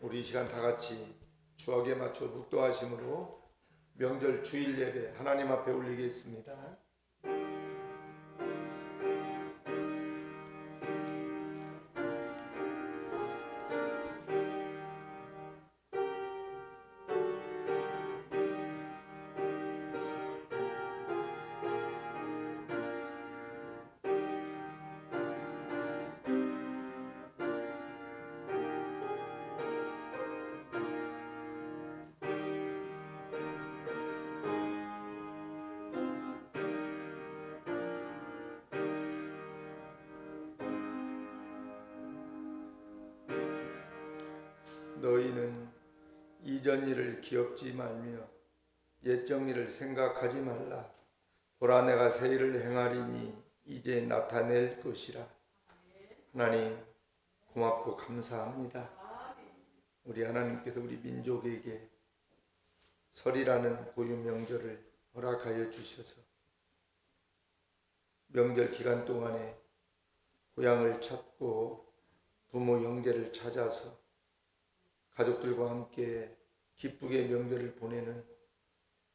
우리 이 시간 다 같이 주악에 맞춰 묵도하심으로 명절 주일 예배 하나님 앞에 올리겠습니다. 너희는 이전 일을 기억지 말며 옛적 일을 생각하지 말라. 보라, 내가 새 일을 행하리니 이제 나타낼 것이라. 하나님 고맙고 감사합니다. 우리 하나님께서 우리 민족에게 설이라는 고유 명절을 허락하여 주셔서 명절 기간 동안에 고향을 찾고 부모 형제를 찾아서 가족들과 함께 기쁘게 명절을 보내는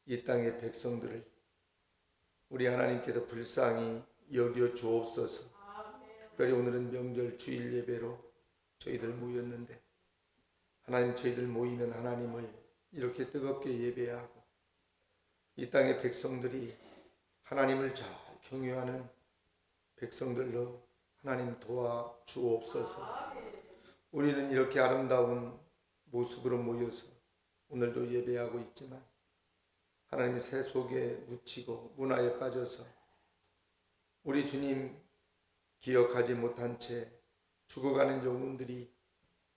이 땅의 백성들을 우리 하나님께서 불쌍히 여겨 주옵소서. 특별히 오늘은 명절 주일 예배로 저희들 모였는데 하나님, 저희들 모이면 하나님을 이렇게 뜨겁게 예배하고 이 땅의 백성들이 하나님을 잘 경외하는 백성들로 하나님 도와 주옵소서. 우리는 이렇게 아름다운 모습으로 모여서 오늘도 예배하고 있지만 하나님이 새 속에 묻히고 문화에 빠져서 우리 주님 기억하지 못한 채 죽어가는 영혼들이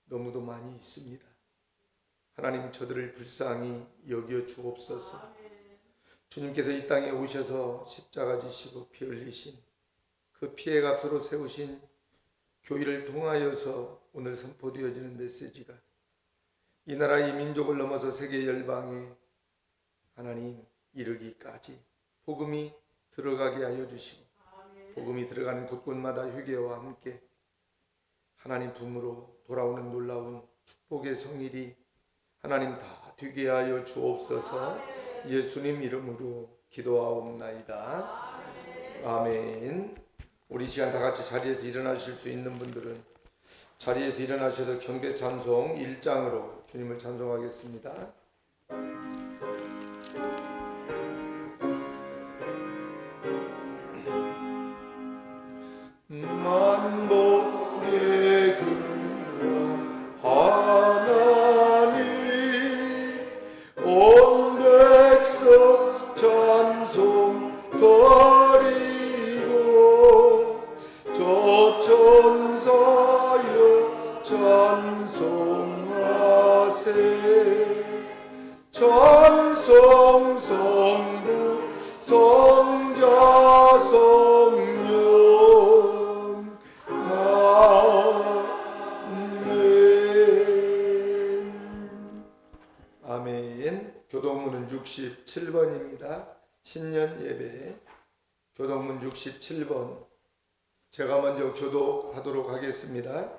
너무도 많이 있습니다. 하나님, 저들을 불쌍히 여겨 주옵소서. 주님께서 이 땅에 오셔서 십자가 지시고 피 흘리신 그 피의 값으로 세우신 교회를 통하여서 오늘 선포되어지는 메시지가 이 나라 이 민족을 넘어서 세계 열방에 하나님 이르기까지 복음이 들어가게 하여 주시고 복음이 들어가는 곳곳마다 회개와 함께 하나님 품으로 돌아오는 놀라운 축복의 성일이 하나님 다 되게 하여 주옵소서. 예수님 이름으로 기도하옵나이다. 아멘. 우리 시간 다 같이 자리에서 일어나실 수 있는 분들은 자리에서 일어나셔서 경배 찬송 1장으로 주님을 찬송하겠습니다. 만복의 근원 하나님, 온 백성 찬송 드리고 저 천사여 찬송하세. 찬송 성부 성자 성령 아멘. 아멘. 교동문은 67번입니다. 신년 예배 교동문 67번 제가 먼저 교독하도록 하겠습니다.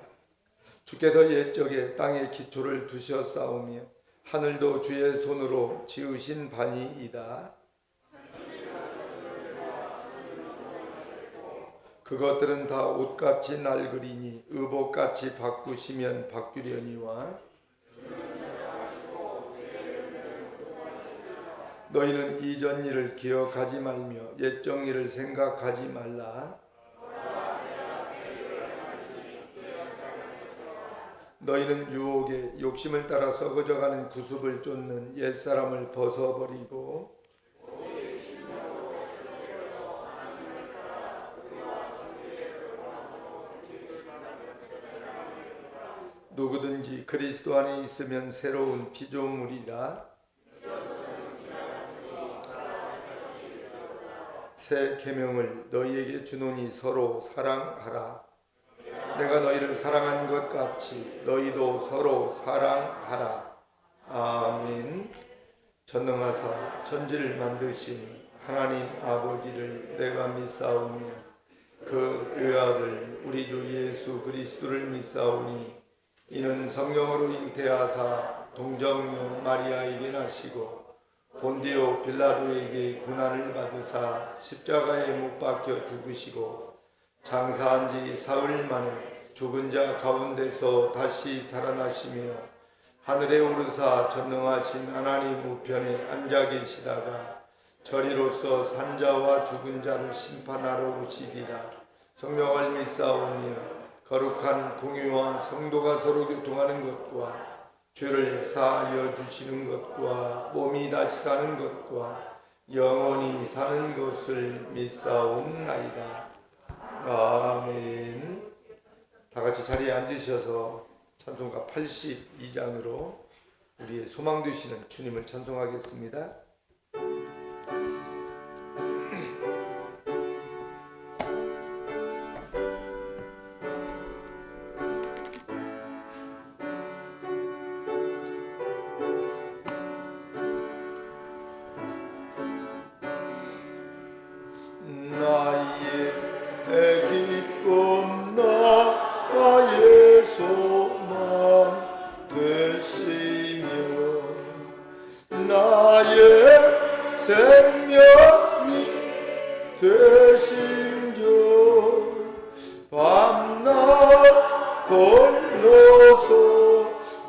주께서 옛적에 땅에 기초를 두셨사오며 하늘도 주의 손으로 지으신 바니이다. 그것들은 다 옷같이 낡으리니 의복같이 바꾸시면 바꾸려니와 너희는 이전 일을 기억하지 말며 옛적 일을 생각하지 말라. 너희는 유혹에 욕심을 따라 썩어져가는 구습을 쫓는 옛사람을 벗어버리고 누구든지 그리스도 안에 있으면 새로운 피조물이라. 새 계명을 너희에게 주노니 서로 사랑하라. 내가 너희를 사랑한 것 같이 너희도 서로 사랑하라. 아멘. 전능하사 천지를 만드신 하나님 아버지를 내가 믿사오며 그 외아들 우리 주 예수 그리스도를 믿사오니 이는 성령으로 잉태하사 동정녀 마리아에게 나시고 본디오 빌라도에게 고난을 받으사 십자가에 못 박혀 죽으시고 장사한 지 사흘 만에 죽은 자 가운데서 다시 살아나시며 하늘에 오르사 전능하신 하나님 우편에 앉아 계시다가 저리로서 산자와 죽은 자를 심판하러 오시리라. 성령을 믿사오며 거룩한 공유와 성도가 서로 교통하는 것과 죄를 사하여 주시는 것과 몸이 다시 사는 것과 영원히 사는 것을 믿사옵나이다. 아멘. 다 같이 자리에 앉으셔서 찬송가 82장으로 우리의 소망 되시는 주님을 찬송하겠습니다. 나의 기쁨 나의 소망 되시며 나의 생명이 되신저 밤낮 홀로서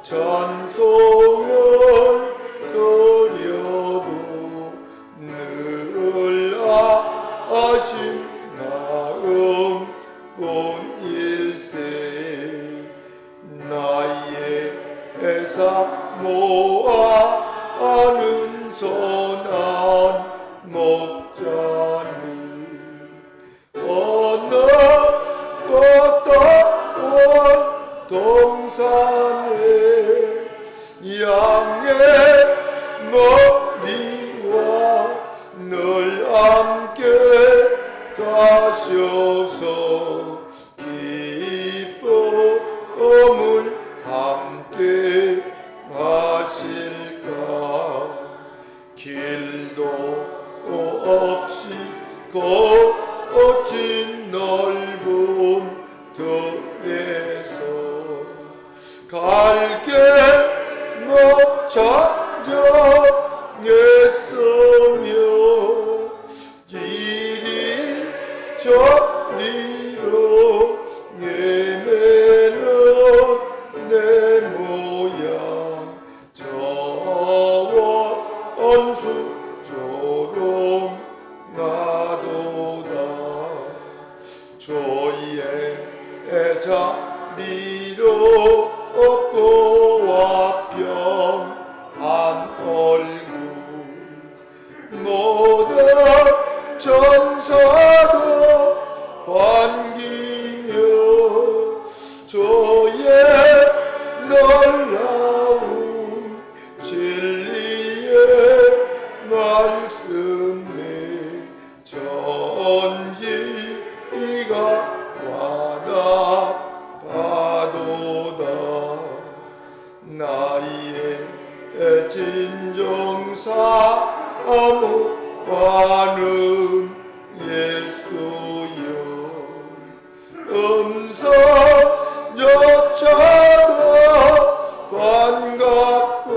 찬송을 드려도 늘 아신 마음 뿐일세 나의 사모하는 선한 목자는 어느 꽃다운 동산에 양의 머리와 늘 함께 가셔서 기쁨을 함께 하실까. 길도 없이 거친 넓은 들에서 갈 길 못 찾아 애쓰며 이리 저리로 헤매는 내 모양 저원 원수조롱 나도다. 저희의 자비로 없고와 평한 얼굴 모든 천사도 반기며 저의 놀라운 진리의 말씀에 전지가 와닿아도다. 나의 진정사모하는 예수여 음성조차도 반갑고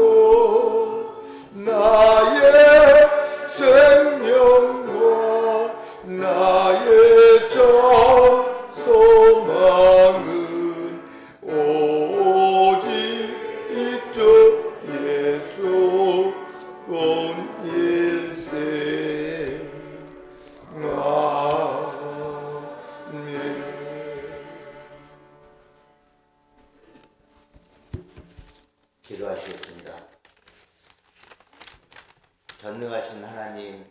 나의 생명과 나의 전 소망은 오직 주 예수 뿐일세. 아멘. 기도하시겠습니다. 전능하신 하나님,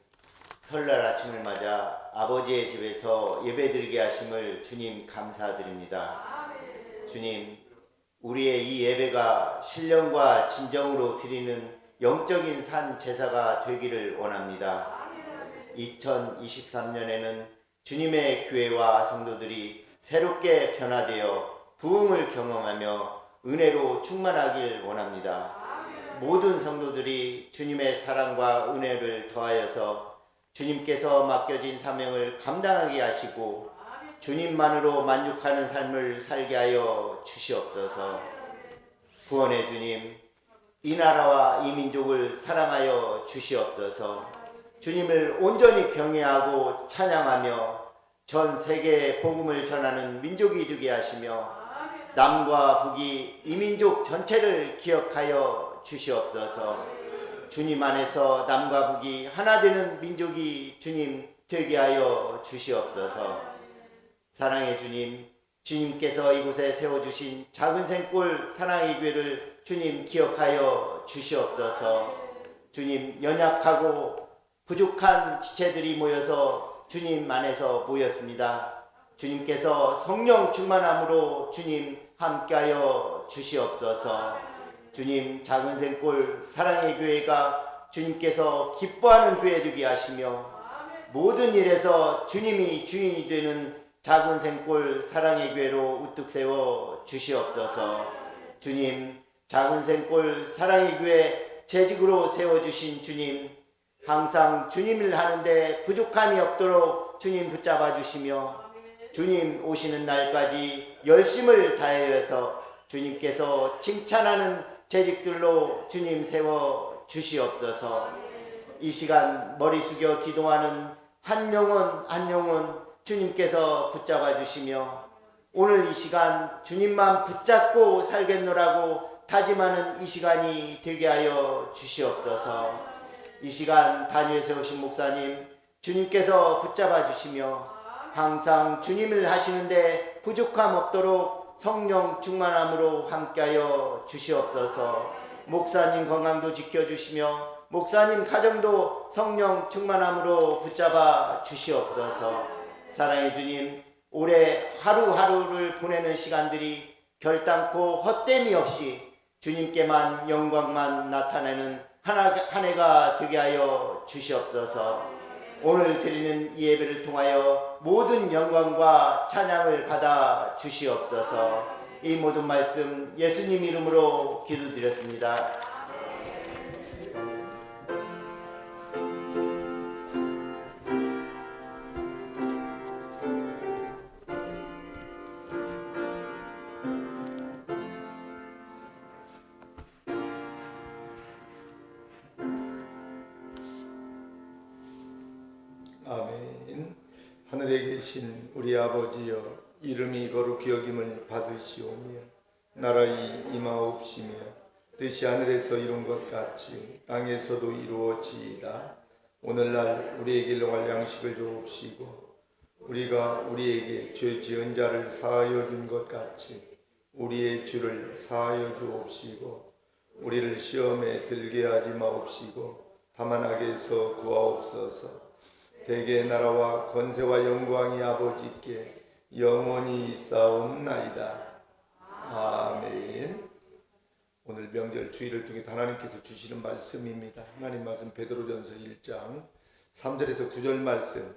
설날 아침을 맞아 아버지의 집에서 예배드리게 하심을 주님 감사드립니다. 주님, 우리의 이 예배가 신령과 진정으로 드리는 영적인 산 제사가 되기를 원합니다. 2023년에는 주님의 교회와 성도들이 새롭게 변화되어 부흥을 경험하며 은혜로 충만하길 원합니다. 모든 성도들이 주님의 사랑과 은혜를 더하여서 주님께서 맡겨진 사명을 감당하게 하시고 주님만으로 만족하는 삶을 살게 하여 주시옵소서. 구원의 주님, 이 나라와 이 민족을 사랑하여 주시옵소서. 주님을 온전히 경외하고 찬양하며 전 세계에 복음을 전하는 민족이 되게 하시며 남과 북이 이 민족 전체를 기억하여 주시옵소서. 주님 안에서 남과 북이 하나 되는 민족이 주님 되게 하여 주시옵소서. 사랑의 주님, 주님께서 이곳에 세워주신 작은 생골 사랑의 교회를 주님 기억하여 주시옵소서. 주님, 연약하고 부족한 지체들이 모여서 주님 안에서 모였습니다. 주님께서 성령 충만함으로 주님 함께하여 주시옵소서. 주님, 작은 생골 사랑의 교회가 주님께서 기뻐하는 교회 되게 하시며 모든 일에서 주님이 주인이 되는 작은 생골 사랑의 교회로 우뚝 세워 주시옵소서. 주님, 작은 생골 사랑의 교회 재직으로 세워주신 주님, 항상 주님을 하는데 부족함이 없도록 주님 붙잡아 주시며 주님 오시는 날까지 열심을 다해서 주님께서 칭찬하는 재직들로 주님 세워 주시옵소서. 이 시간 머리 숙여 기도하는 한 영혼 한 영혼 주님께서 붙잡아 주시며 오늘 이 시간 주님만 붙잡고 살겠노라고 다짐하는 이 시간이 되게 하여 주시옵소서. 이 시간 단위에 세우신 목사님 주님께서 붙잡아 주시며 항상 주님을 하시는데 부족함 없도록 성령 충만함으로 함께하여 주시옵소서. 목사님 건강도 지켜주시며 목사님 가정도 성령 충만함으로 붙잡아 주시옵소서. 사랑의 주님, 올해 하루하루를 보내는 시간들이 결단코 헛됨이 없이 주님께만 영광만 나타내는 한 해가 되게 하여 주시옵소서. 오늘 드리는 이 예배를 통하여 모든 영광과 찬양을 받아 주시옵소서. 이 모든 말씀 예수님 이름으로 기도드렸습니다. 아멘. 하늘에 계신 우리 아버지여, 이름이 거룩히 여김을 받으시오며 나라의 임하옵시며 뜻이 하늘에서 이룬 것 같이 땅에서도 이루어지이다. 오늘날 우리에게 일용할 양식을 주옵시고 우리가 우리에게 죄 지은 자를 사하여 준 것 같이 우리의 죄를 사하여 주옵시고 우리를 시험에 들게 하지 마옵시고 다만 악에서 구하옵소서. 대개 나라와 권세와 영광이 아버지께 영원히 있사옵나이다. 아멘. 오늘 명절 주일을 통해 하나님께서 주시는 말씀입니다. 하나님 말씀 베드로전서 1장 3절에서 9절 말씀.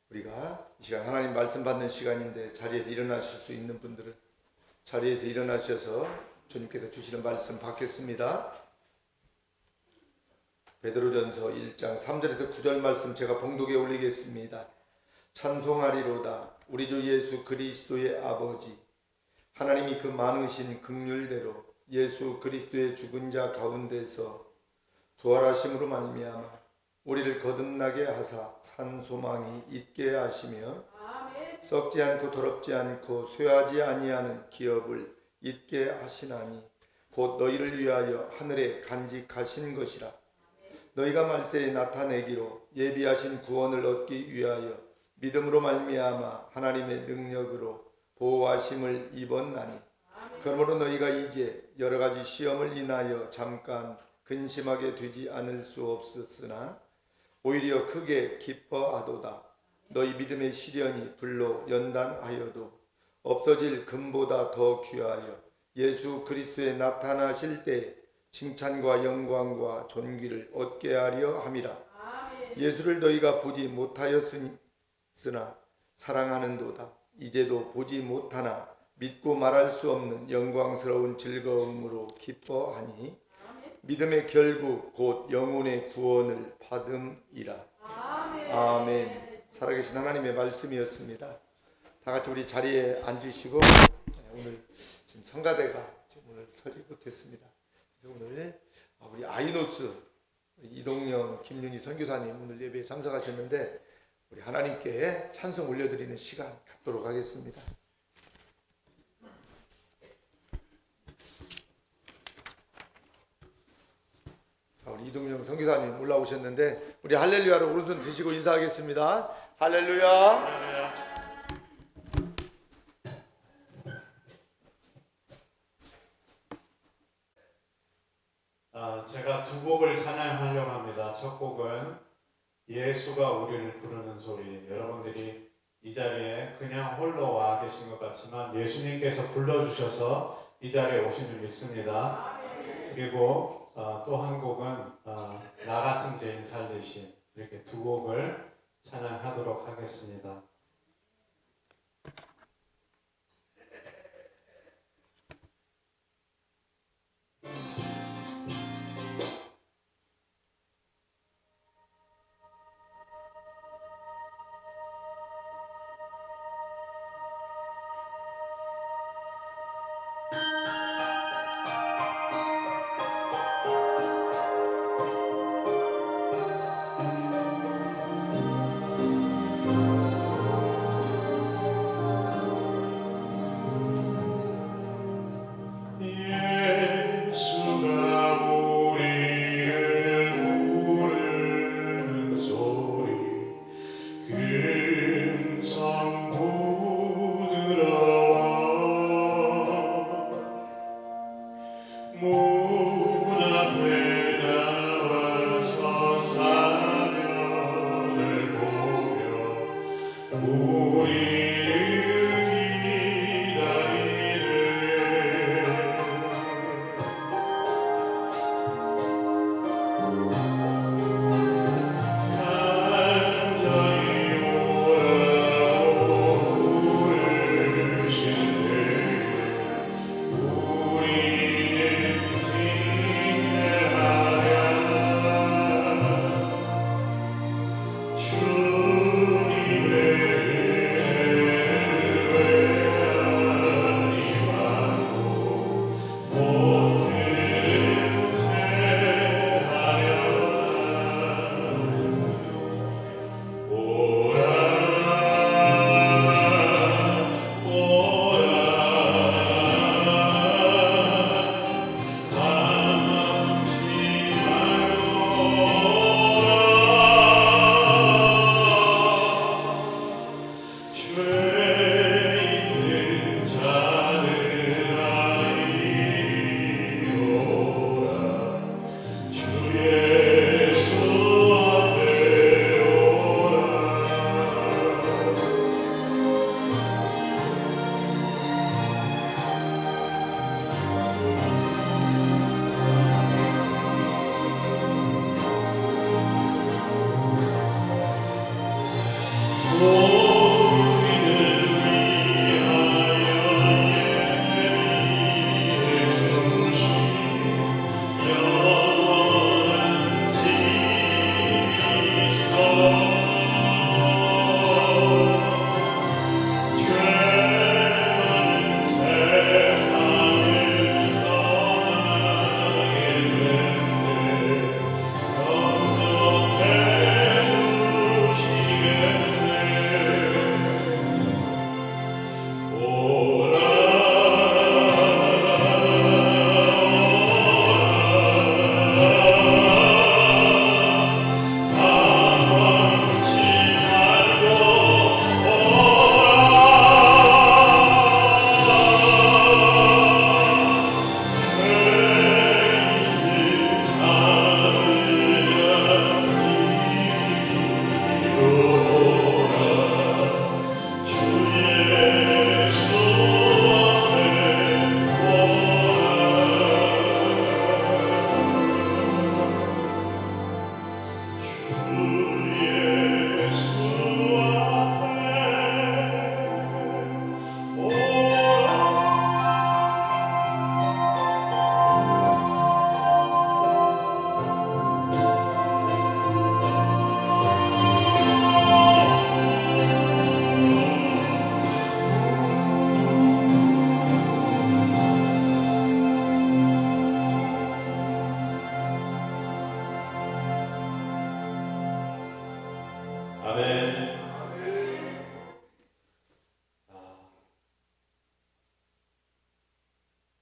우리가 이 시간 하나님 말씀 받는 시간인데 자리에서 일어나실 수 있는 분들은 자리에서 일어나셔서 주님께서 주시는 말씀 받겠습니다. 베드로전서 1장 3절에서 9절 말씀 제가 봉독에 올리겠습니다. 찬송하리로다 우리 주 예수 그리스도의 아버지, 하나님이 그 많으신 긍휼대로 예수 그리스도의 죽은 자 가운데서 부활하심으로 말미암아 우리를 거듭나게 하사 산 소망이 있게 하시며 썩지 않고 더럽지 않고 쇠하지 아니하는 기업을 있게 하시나니 곧 너희를 위하여 하늘에 간직하신 것이라. 너희가 말세에 나타내기로 예비하신 구원을 얻기 위하여 믿음으로 말미암아 하나님의 능력으로 보호하심을 입었나니 그러므로 너희가 이제 여러 가지 시험을 인하여 잠깐 근심하게 되지 않을 수 없었으나 오히려 크게 기뻐하도다. 너희 믿음의 시련이 불로 연단하여도 없어질 금보다 더 귀하여 예수 그리스도에 나타나실 때 칭찬과 영광과 존귀를 얻게 하려 함이라. 예수를 너희가 보지 못하였으나 사랑하는도다. 이제도 보지 못하나 믿고 말할 수 없는 영광스러운 즐거움으로 기뻐하니 믿음의 결국 곧 영혼의 구원을 받음이라. 아멘. 살아계신 하나님의 말씀이었습니다. 다 같이 우리 자리에 앉으시고 오늘 지금 성가대가 지금 오늘 서지부터 못했습니다. 그래서 오늘 우리 아이노스 이동영, 김윤희 선교사님 오늘 예배에 참석하셨는데 우리 하나님께 찬송 올려드리는 시간 갖도록 하겠습니다. 자, 우리 이동영 선교사님 올라오셨는데 우리 할렐루야로 오른손 드시고 인사하겠습니다. 할렐루야. 제가 두 곡을 찬양하려고 합니다. 첫 곡은 예수가 우리를 부르는 소리. 여러분들이 이 자리에 그냥 홀로 와 계신 것 같지만 예수님께서 불러주셔서 이 자리에 오신 줄 믿습니다. 그리고 또 한 곡은 나 같은 죄인 살리신. 이렇게 두 곡을 찬양하도록 하겠습니다.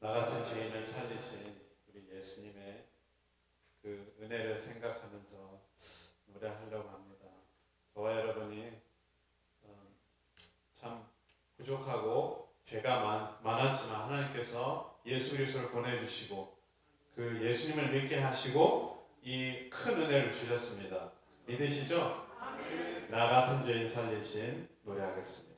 나 같은 죄인을 살리신 우리 예수님의 그 은혜를 생각하면서 노래하려고 합니다. 저와 여러분이 참 부족하고 죄가 많았지만 하나님께서 예수 그리스도를 보내주시고 그 예수님을 믿게 하시고 이 큰 은혜를 주셨습니다. 믿으시죠? 나 같은 죄인 살리신 노래하겠습니다.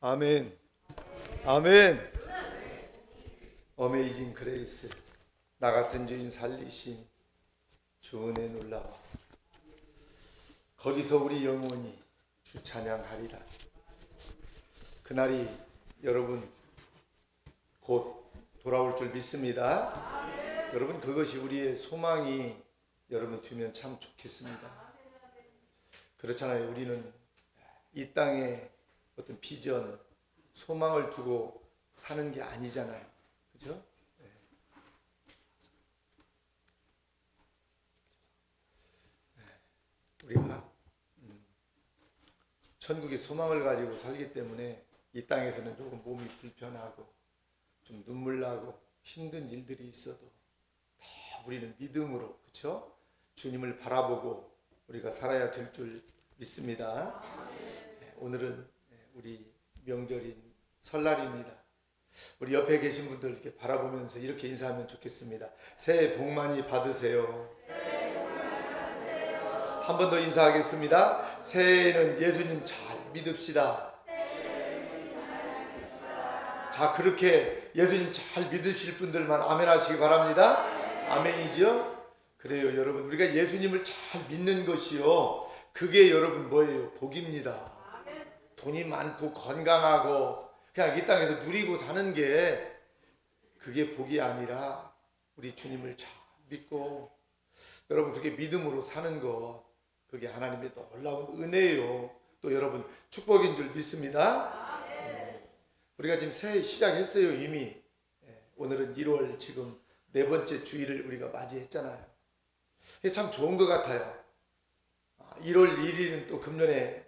아멘. 아멘. 어메이징 그레이스. 나 같은 죄인 살리신 주 은혜 놀라워. 거기서 우리 영혼이 주 찬양하리라. 그날이 여러분 곧 돌아올 줄 믿습니다. 여러분 그것이 우리의 소망이 여러분 되면 참 좋겠습니다. 그렇잖아요. 우리는 이 땅에 어떤 비전, 소망을 두고 사는 게 아니잖아요. 그죠? 우리가 천국의 소망을 가지고 살기 때문에 이 땅에서는 조금 몸이 불편하고 좀 눈물 나고 힘든 일들이 있어도 다 우리는 믿음으로, 그렇죠? 주님을 바라보고 우리가 살아야 될 줄 믿습니다. 오늘은 우리 명절인 설날입니다. 우리 옆에 계신 분들 이렇게 바라보면서 이렇게 인사하면 좋겠습니다. 새해 복 많이 받으세요. 한 번 더 인사하겠습니다. 새해에는 예수님 잘 믿읍시다. 자, 그렇게 예수님 잘 믿으실 분들만 아멘 하시기 바랍니다. 아멘이죠? 그래요, 여러분. 우리가 예수님을 잘 믿는 것이요, 그게 여러분 뭐예요? 복입니다. 돈이 많고 건강하고 그냥 이 땅에서 누리고 사는 게 그게 복이 아니라 우리 주님을 잘 믿고 여러분 그렇게 믿음으로 사는 거, 그게 하나님의 놀라운 은혜예요. 또 여러분 축복인 줄 믿습니다. 우리가 지금 새해 시작했어요. 이미 오늘은 1월 지금 4번째 주일을 우리가 맞이했잖아요. 이게 참 좋은 것 같아요. 1월 1일은 또 금년에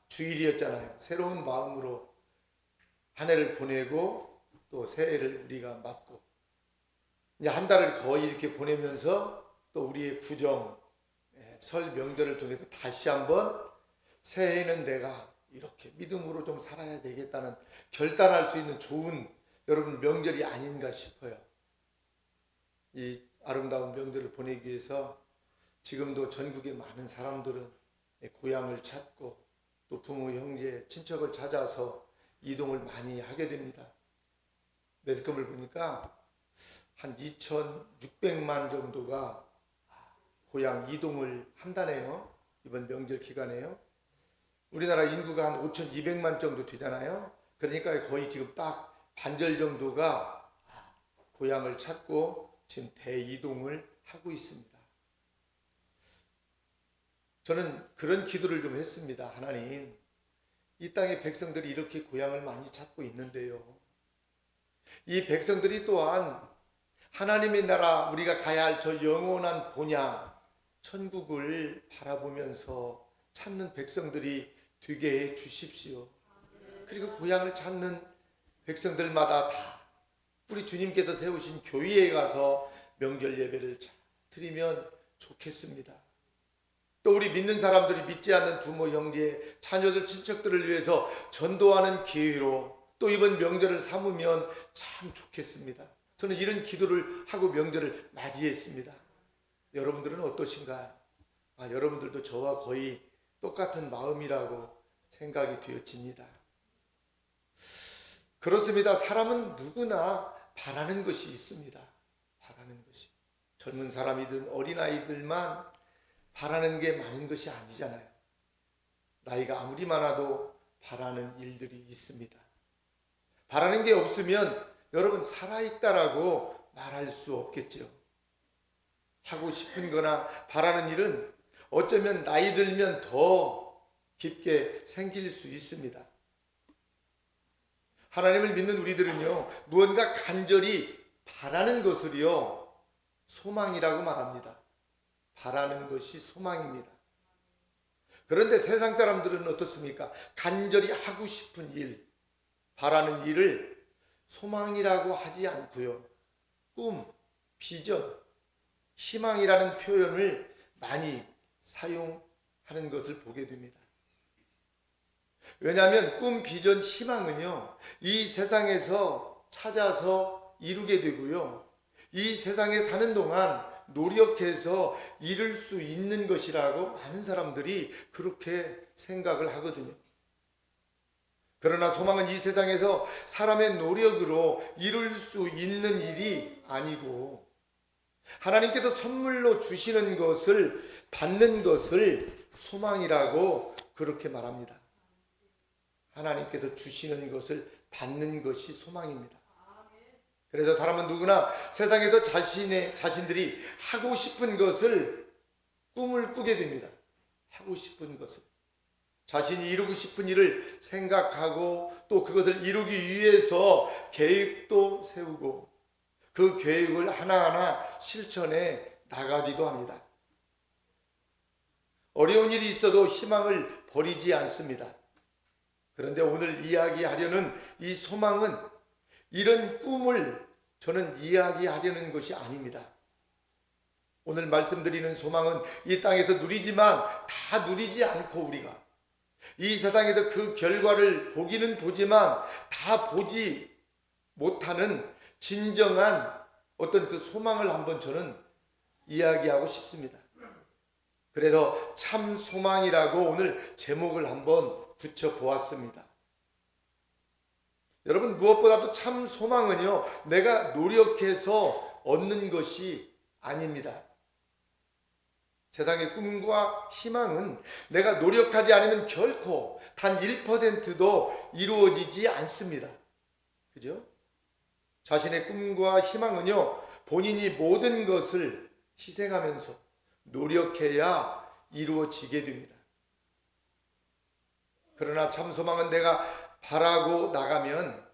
주일이었잖아요. 새로운 마음으로 한 해를 보내고 또 새해를 우리가 맞고 이제 한 달을 거의 이렇게 보내면서 또 우리의 구정, 설 명절을 통해서 다시 한번 새해에는 내가 이렇게 믿음으로 좀 살아야 되겠다는 결단할 수 있는 좋은 여러분 명절이 아닌가 싶어요. 이 아름다운 명절을 보내기 위해서 지금도 전국의 많은 사람들은 고향을 찾고 또 부모, 형제, 친척을 찾아서 이동을 많이 하게 됩니다. 매스컴을 보니까 한 2,600만 정도가 고향 이동을 한다네요. 이번 명절 기간에요. 우리나라 인구가 한 5,200만 정도 되잖아요. 그러니까 거의 지금 딱 반절 정도가 고향을 찾고 지금 대이동을 하고 있습니다. 저는 그런 기도를 좀 했습니다. 하나님, 이 땅의 백성들이 이렇게 고향을 많이 찾고 있는데요, 이 백성들이 또한 하나님의 나라, 우리가 가야 할 저 영원한 본향 천국을 바라보면서 찾는 백성들이 되게 해 주십시오. 그리고 고향을 찾는 백성들마다 다 우리 주님께서 세우신 교회에 가서 명절 예배를 드리면 좋겠습니다. 또 우리 믿는 사람들이 믿지 않는 부모, 형제, 자녀들, 친척들을 위해서 전도하는 기회로 또 이번 명절을 삼으면 참 좋겠습니다. 저는 이런 기도를 하고 명절을 맞이했습니다. 여러분들은 어떠신가요? 여러분들도 저와 거의 똑같은 마음이라고 생각이 되어집니다. 그렇습니다. 사람은 누구나 바라는 것이 있습니다. 바라는 것이. 젊은 사람이든 어린아이들만 바라는 게 많은 것이 아니잖아요. 나이가 아무리 많아도 바라는 일들이 있습니다. 바라는 게 없으면 여러분 살아있다라고 말할 수 없겠죠. 하고 싶은 거나 바라는 일은 어쩌면 나이 들면 더 깊게 생길 수 있습니다. 하나님을 믿는 우리들은요, 무언가 간절히 바라는 것을요, 소망이라고 말합니다. 바라는 것이 소망입니다. 그런데 세상 사람들은 어떻습니까? 간절히 하고 싶은 일, 바라는 일을 소망이라고 하지 않고요, 꿈, 비전, 희망이라는 표현을 많이 사용하는 것을 보게 됩니다. 왜냐하면 꿈, 비전, 희망은요, 이 세상에서 찾아서 이루게 되고요, 이 세상에 사는 동안 노력해서 이룰 수 있는 것이라고 많은 사람들이 그렇게 생각을 하거든요. 그러나 소망은 이 세상에서 사람의 노력으로 이룰 수 있는 일이 아니고 하나님께서 선물로 주시는 것을 받는 것을 소망이라고 그렇게 말합니다. 하나님께서 주시는 것을 받는 것이 소망입니다. 그래서 사람은 누구나 세상에서 자신들이 하고 싶은 것을 꿈을 꾸게 됩니다. 하고 싶은 것을. 자신이 이루고 싶은 일을 생각하고 또 그것을 이루기 위해서 계획도 세우고 그 계획을 하나하나 실천해 나가기도 합니다. 어려운 일이 있어도 희망을 버리지 않습니다. 그런데 오늘 이야기하려는 이 소망은 이런 꿈을 저는 이야기하려는 것이 아닙니다. 오늘 말씀드리는 소망은 이 땅에서 누리지만 다 누리지 않고 우리가 이 세상에서 그 결과를 보기는 보지만 다 보지 못하는 진정한 어떤 그 소망을 한번 저는 이야기하고 싶습니다. 그래서 참 소망이라고 오늘 제목을 한번 붙여보았습니다. 여러분, 무엇보다도 참 소망은요, 내가 노력해서 얻는 것이 아닙니다. 세상의 꿈과 희망은 내가 노력하지 않으면 결코 단 1%도 이루어지지 않습니다. 그죠? 자신의 꿈과 희망은요, 본인이 모든 것을 희생하면서 노력해야 이루어지게 됩니다. 그러나 참 소망은 내가 바라고 나가면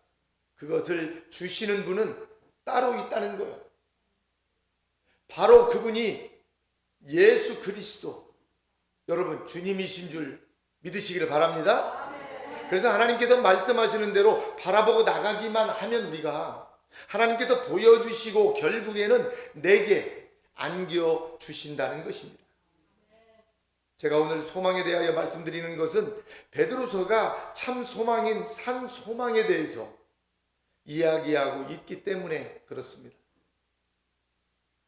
그것을 주시는 분은 따로 있다는 거예요. 바로 그분이 예수 그리스도, 여러분 주님이신 줄 믿으시기를 바랍니다. 그래서 하나님께서 말씀하시는 대로 바라보고 나가기만 하면 우리가 하나님께서 보여주시고 결국에는 내게 안겨주신다는 것입니다. 제가 오늘 소망에 대하여 말씀드리는 것은 베드로서가 참 소망인 산 소망에 대해서 이야기하고 있기 때문에 그렇습니다.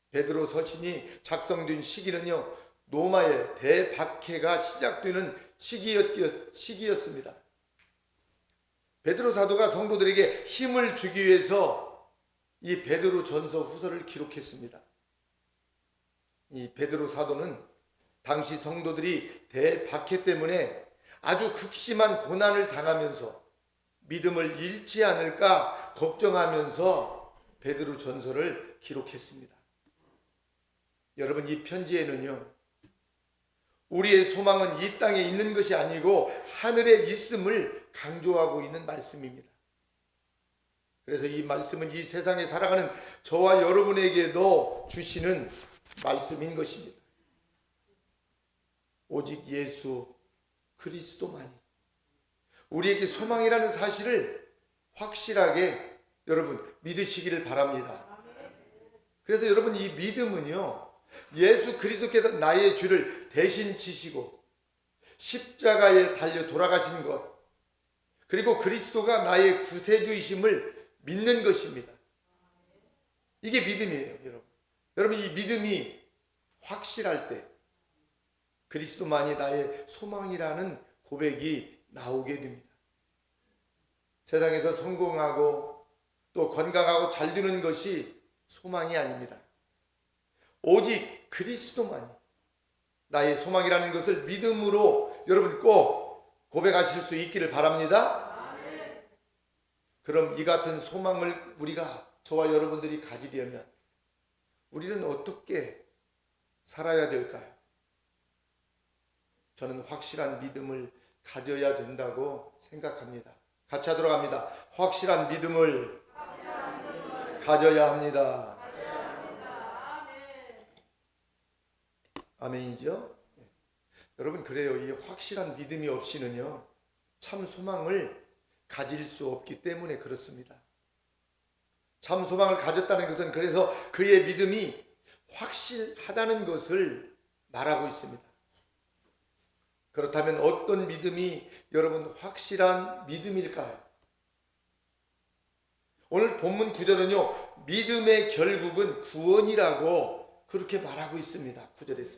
베드로 서신이 작성된 시기는요, 로마의 대박해가 시작되는 시기였습니다. 베드로 사도가 성도들에게 힘을 주기 위해서 이 베드로 전서 후서를 기록했습니다. 이 베드로 사도는 당시 성도들이 대박해 때문에 아주 극심한 고난을 당하면서 믿음을 잃지 않을까 걱정하면서 베드로 전서를 기록했습니다. 여러분, 이 편지에는요, 우리의 소망은 이 땅에 있는 것이 아니고 하늘에 있음을 강조하고 있는 말씀입니다. 그래서 이 말씀은 이 세상에 살아가는 저와 여러분에게도 주시는 말씀인 것입니다. 오직 예수 그리스도만이 우리에게 소망이라는 사실을 확실하게 여러분 믿으시기를 바랍니다. 그래서 여러분, 이 믿음은요, 예수 그리스도께서 나의 죄를 대신 지시고 십자가에 달려 돌아가신 것, 그리고 그리스도가 나의 구세주이심을 믿는 것입니다. 이게 믿음이에요, 여러분. 여러분, 이 믿음이 확실할 때 그리스도만이 나의 소망이라는 고백이 나오게 됩니다. 세상에서 성공하고 또 건강하고 잘 되는 것이 소망이 아닙니다. 오직 그리스도만이 나의 소망이라는 것을 믿음으로 여러분 꼭 고백하실 수 있기를 바랍니다. 그럼 이 같은 소망을 우리가, 저와 여러분들이 가지려면 우리는 어떻게 살아야 될까요? 저는 확실한 믿음을 가져야 된다고 생각합니다. 같이 하도록 합니다. 확실한 믿음을 가져야 합니다. 아멘이죠? 여러분, 그래요. 이 확실한 믿음이 없이는요, 참 소망을 가질 수 없기 때문에 그렇습니다. 참 소망을 가졌다는 것은 그래서 그의 믿음이 확실하다는 것을 말하고 있습니다. 그렇다면 어떤 믿음이 여러분 확실한 믿음일까요? 오늘 본문 구절은요, 믿음의 결국은 구원이라고 그렇게 말하고 있습니다. 9절에서.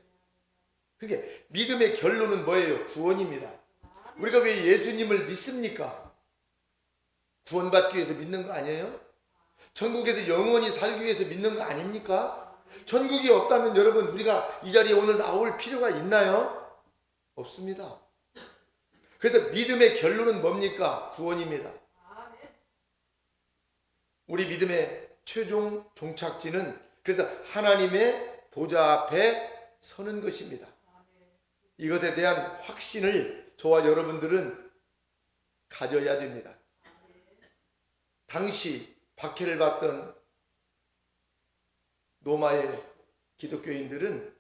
그게 믿음의 결론은 뭐예요? 구원입니다. 우리가 왜 예수님을 믿습니까? 구원받기 위해서 믿는 거 아니에요? 천국에서 영원히 살기 위해서 믿는 거 아닙니까? 천국이 없다면 여러분 우리가 이 자리에 오늘 나올 필요가 있나요? 없습니다. 그래서 믿음의 결론은 뭡니까? 구원입니다. 우리 믿음의 최종 종착지는 그래서 하나님의 보좌 앞에 서는 것입니다. 이것에 대한 확신을 저와 여러분들은 가져야 됩니다. 당시 박해를 받던 로마의 기독교인들은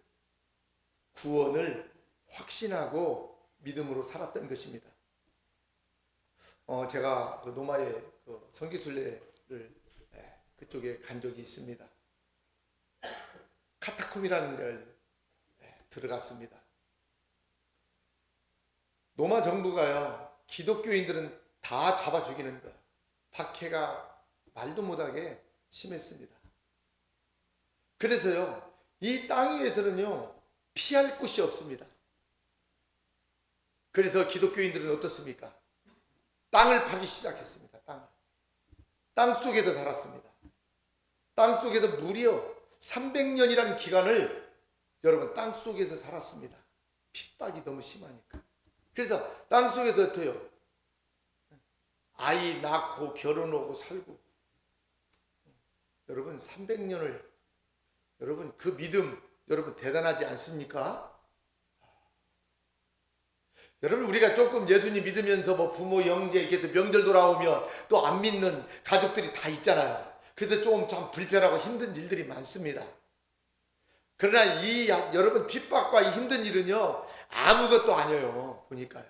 구원을 확신하고 믿음으로 살았던 것입니다. 제가 그 로마의 그 성기순례를 그쪽에 간 적이 있습니다. 카타콤이라는 데를 들어갔습니다. 로마 정부가요, 기독교인들은 다 잡아 죽이는 거, 박해가 말도 못하게 심했습니다. 그래서요, 이 땅 위에서는요, 피할 곳이 없습니다. 그래서 기독교인들은 어떻습니까? 땅을 파기 시작했습니다. 땅 속에서 살았습니다. 땅 속에서 무려 300년이라는 기간을 여러분 땅 속에서 살았습니다. 핍박이 너무 심하니까. 그래서 땅 속에서 어때요? 아이 낳고 결혼하고 살고. 여러분 300년을 여러분 그 믿음 여러분 대단하지 않습니까? 여러분 우리가 조금 예수님 믿으면서 뭐 부모 형제 이렇게 명절 돌아오면 또 안 믿는 가족들이 다 있잖아요. 그래서 좀 참 불편하고 힘든 일들이 많습니다. 그러나 이 여러분 핍박과 이 힘든 일은요 아무것도 아니에요. 보니까요.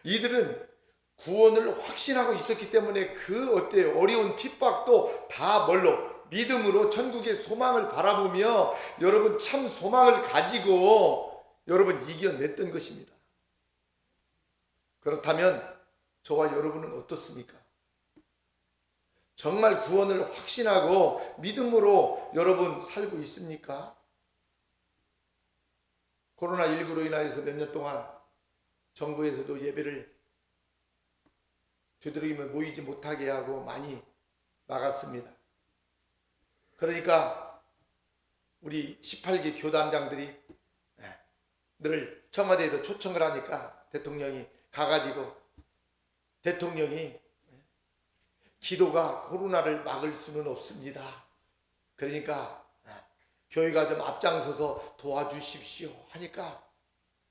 이들은 구원을 확신하고 있었기 때문에 그 어때요? 어려운 핍박도 다 뭘로? 믿음으로 천국의 소망을 바라보며 여러분 참 소망을 가지고 여러분 이겨냈던 것입니다. 그렇다면 저와 여러분은 어떻습니까? 정말 구원을 확신하고 믿음으로 여러분 살고 있습니까? 코로나19로 인하여서 몇 년 동안 정부에서도 예배를 되도록이면 모이지 못하게 하고 많이 막았습니다. 그러니까 우리 18개 교단장들이 늘 청와대에도 초청을 하니까 대통령이 가가지고 대통령이 기도가 코로나를 막을 수는 없습니다. 그러니까 교회가 좀 앞장서서 도와주십시오 하니까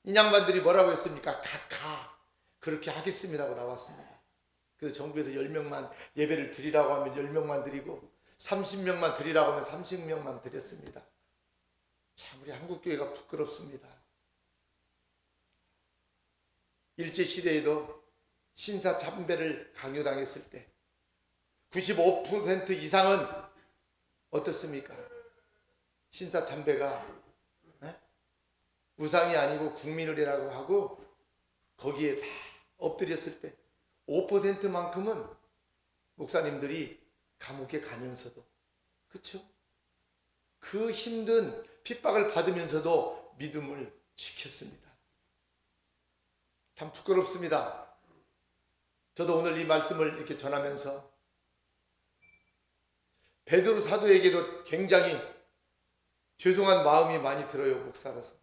이 양반들이 뭐라고 했습니까? 각하 그렇게 하겠습니다 하고 나왔습니다. 그래서 정부에서 10명만 예배를 드리라고 하면 10명만 드리고 30명만 드리라고 하면 30명만 드렸습니다. 참 우리 한국교회가 부끄럽습니다. 일제시대에도 신사참배를 강요당했을 때 95% 이상은 어떻습니까? 신사참배가 우상이 아니고 국민의례라고 하고 거기에 다 엎드렸을 때 5%만큼은 목사님들이 감옥에 가면서도 그렇죠? 그 힘든 핍박을 받으면서도 믿음을 지켰습니다. 참 부끄럽습니다. 저도 오늘 이 말씀을 이렇게 전하면서 베드로 사도에게도 굉장히 죄송한 마음이 많이 들어요. 목사라서.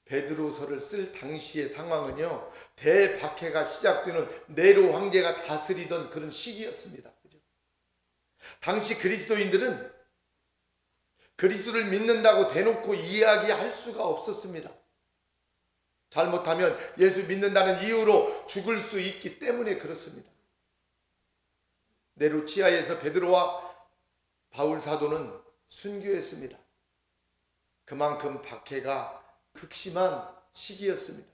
베드로서를 쓸 당시의 상황은요, 대박해가 시작되는 네로 황제가 다스리던 그런 시기였습니다. 그죠? 당시 그리스도인들은 그리스도를 믿는다고 대놓고 이야기할 수가 없었습니다. 잘못하면 예수 믿는다는 이유로 죽을 수 있기 때문에 그렇습니다. 네로 치하에서 베드로와 바울 사도는 순교했습니다. 그만큼 박해가 극심한 시기였습니다.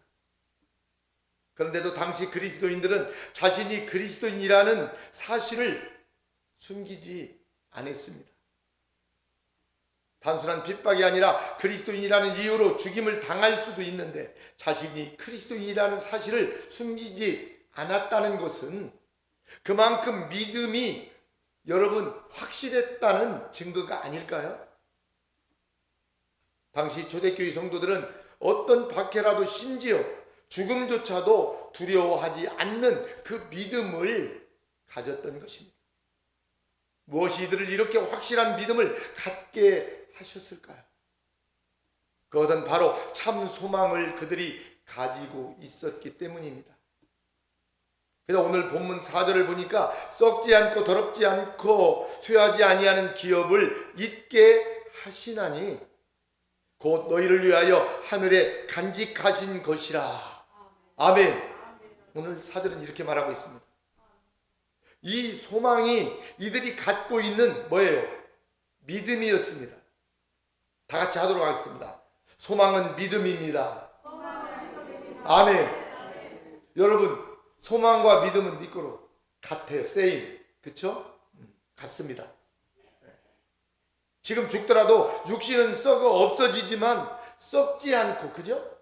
그런데도 당시 그리스도인들은 자신이 그리스도인이라는 사실을 숨기지 않았습니다. 단순한 핍박이 아니라 그리스도인이라는 이유로 죽임을 당할 수도 있는데 자신이 그리스도인이라는 사실을 숨기지 않았다는 것은 그만큼 믿음이 여러분 확실했다는 증거가 아닐까요? 당시 초대교회 성도들은 어떤 박해라도 심지어 죽음조차도 두려워하지 않는 그 믿음을 가졌던 것입니다. 무엇이 이들을 이렇게 확실한 믿음을 갖게 하셨을까요? 그것은 바로 참 소망을 그들이 가지고 있었기 때문입니다. 그래서 오늘 본문 4절을 보니까 썩지 않고 더럽지 않고 쇠하지 아니하는 기업을 잊게 하시나니 곧 너희를 위하여 하늘에 간직하신 것이라. 아멘. 오늘 4절은 이렇게 말하고 있습니다. 이 소망이 이들이 갖고 있는 뭐예요? 믿음이었습니다. 다 같이 하도록 하겠습니다. 소망은 믿음입니다. 아멘. 여러분, 소망과 믿음은 니꺼로 같아요. 세임. 그쵸? 같습니다. 지금 죽더라도 육신은 썩어 없어지지만 썩지 않고, 그죠?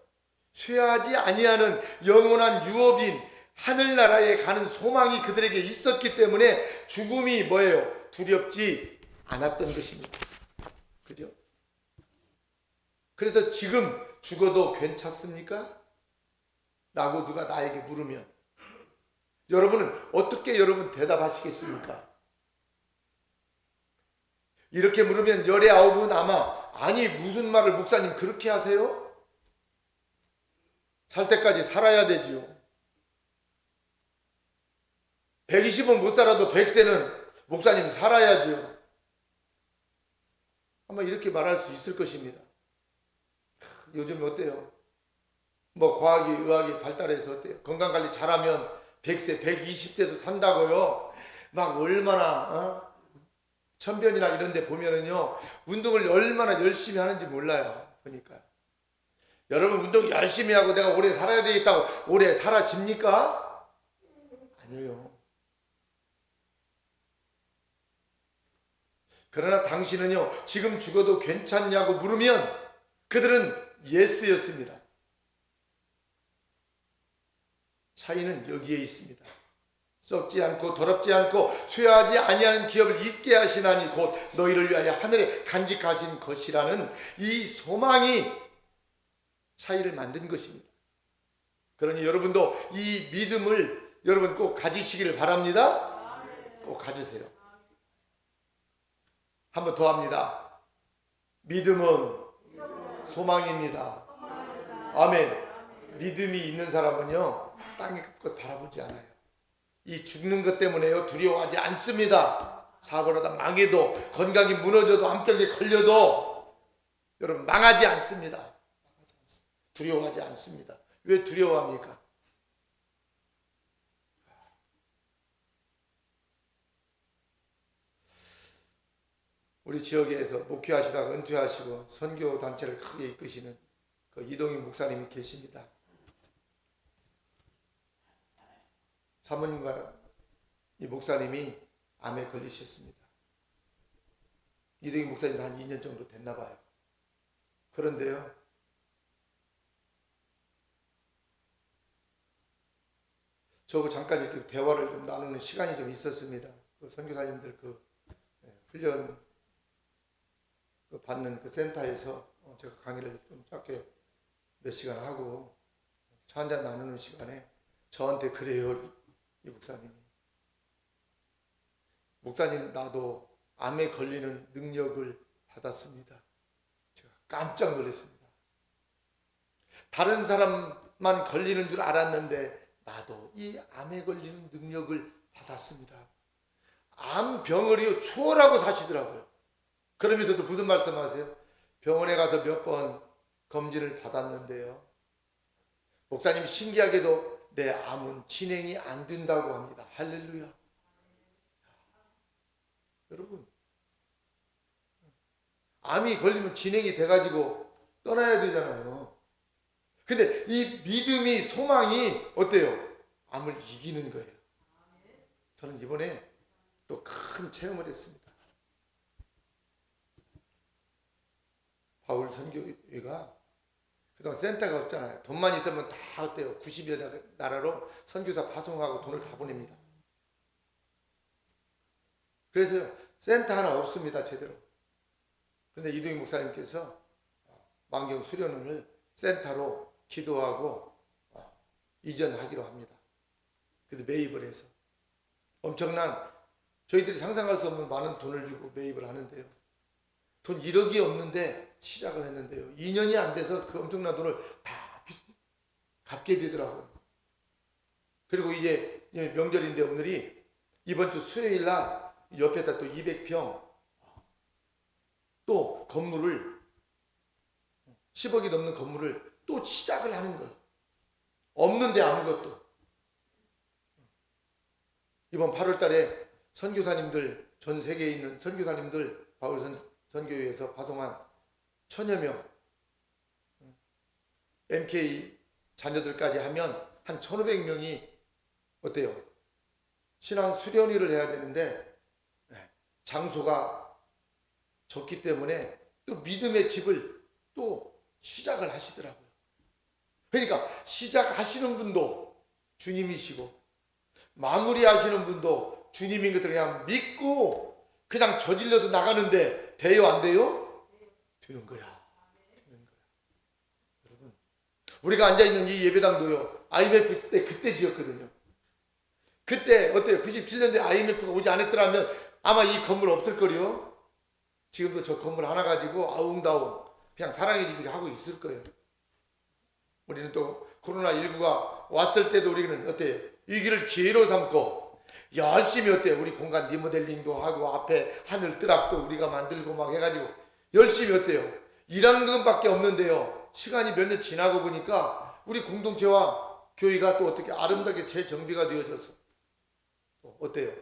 쇠하지 아니하는 영원한 유업인 하늘나라에 가는 소망이 그들에게 있었기 때문에 죽음이 뭐예요? 두렵지 않았던 것입니다. 그죠? 그래서 지금 죽어도 괜찮습니까? 라고 누가 나에게 물으면 여러분은 어떻게 여러분 대답하시겠습니까? 이렇게 물으면 열의 아홉은 아마 아니 무슨 말을 목사님 그렇게 하세요? 살 때까지 살아야 되지요. 120은 못 살아도 100세는 목사님 살아야지요. 아마 이렇게 말할 수 있을 것입니다. 요즘 어때요? 뭐 과학이 의학이 발달해서 어때요? 건강관리 잘하면 100세, 120세도 산다고요. 막 얼마나 천변이나 이런 데 보면은요 운동을 얼마나 열심히 하는지 몰라요. 보니까 여러분 운동 열심히 하고 내가 오래 살아야 되겠다고 오래 살아집니까? 아니에요. 그러나 당신은요 지금 죽어도 괜찮냐고 물으면 그들은 예스였습니다. 차이는 여기에 있습니다. 썩지 않고 더럽지 않고 쇠하지 아니하는 기업을 잊게 하시나니 곧 너희를 위하여 하늘에 간직하신 것이라는 이 소망이 차이를 만든 것입니다. 그러니 여러분도 이 믿음을 여러분 꼭 가지시기를 바랍니다. 꼭 가지세요. 한 번 더 합니다. 믿음은 소망입니다. 아멘. 믿음이 있는 사람은요 땅의 것 바라보지 않아요. 이 죽는 것 때문에요 두려워하지 않습니다. 사고라다 망해도 건강이 무너져도 암벽에 걸려도 여러분 망하지 않습니다. 두려워하지 않습니다. 왜 두려워합니까? 우리 지역에서 목회하시다가 은퇴하시고 선교 단체를 크게 이끄시는 그 이동희 목사님이 계십니다. 사모님과 이 목사님이 암에 걸리셨습니다. 이동희 목사님도 한 2년 정도 됐나 봐요. 그런데요 저하고 잠깐 이렇게 대화를 좀 나누는 시간이 좀 있었습니다. 그 선교사님들 그 훈련 받는 그 센터에서 제가 강의를 좀 짧게 몇 시간 하고 차 한잔 나누는 시간에 저한테 그래요. 이 목사님이 목사님 나도 암에 걸리는 능력을 받았습니다. 제가 깜짝 놀랐습니다. 다른 사람만 걸리는 줄 알았는데 나도 이 암에 걸리는 능력을 받았습니다. 암병을요 초월하고 사시더라고요. 그러면서도 무슨 말씀하세요? 병원에 가서 몇 번 검진을 받았는데요 목사님 신기하게도 내 암은 진행이 안 된다고 합니다. 할렐루야. 여러분 암이 걸리면 진행이 돼가지고 떠나야 되잖아요. 근데 이 믿음이 소망이 어때요? 암을 이기는 거예요. 저는 이번에 또 큰 체험을 했습니다. 바울 선교회가 그동안 센터가 없잖아요. 돈만 있으면 다 어때요? 90여 나라로 선교사 파송하고 돈을 다 보냅니다. 그래서 센터 하나 없습니다. 제대로. 그런데 이동희 목사님께서 만경 수련원을 센터로 기도하고 이전하기로 합니다. 그래서 매입을 해서 엄청난, 저희들이 상상할 수 없는 많은 돈을 주고 매입을 하는데요. 돈 1억이 없는데 시작을 했는데요. 2년이 안 돼서 그 엄청난 돈을 다 갚게 되더라고요. 그리고 이제 명절인데 오늘이 이번 주 수요일 날 옆에다 또 200평 또 건물을 10억이 넘는 건물을 또 시작을 하는 거예요. 없는데 아무것도. 이번 8월 달에 선교사님들, 전 세계에 있는 선교사님들 바울 선교회에서 파송한 1000여 명 MK 자녀들까지 하면 한 1500명이 어때요? 신앙 수련회를 해야 되는데 장소가 적기 때문에 또 믿음의 집을 또 시작을 하시더라고요. 그러니까 시작하시는 분도 주님이시고 마무리하시는 분도 주님인 것을 그냥 믿고 그냥 저질러서 나가는데 돼요, 안 돼요? 되는 거야. 되는 거야. 여러분, 우리가 앉아있는 이 예배당도요, IMF 때 그때 지었거든요. 그때 어때요? 97년도에 IMF가 오지 않았더라면 아마 이 건물 없을 거요. 지금도 저 건물 하나 가지고 아웅다웅 그냥 사랑의 집이 하고 있을 거예요. 우리는 또 코로나19가 왔을 때도 우리는 어때요? 이 길을 기회로 삼고 열심히 어때요? 우리 공간 리모델링도 하고 앞에 하늘 뜨락도 우리가 만들고 막 해가지고 열심히 어때요? 일하는 것밖에 없는데요. 시간이 몇 년 지나고 보니까 우리 공동체와 교회가 또 어떻게 아름답게 재정비가 되어져서 또 어때요?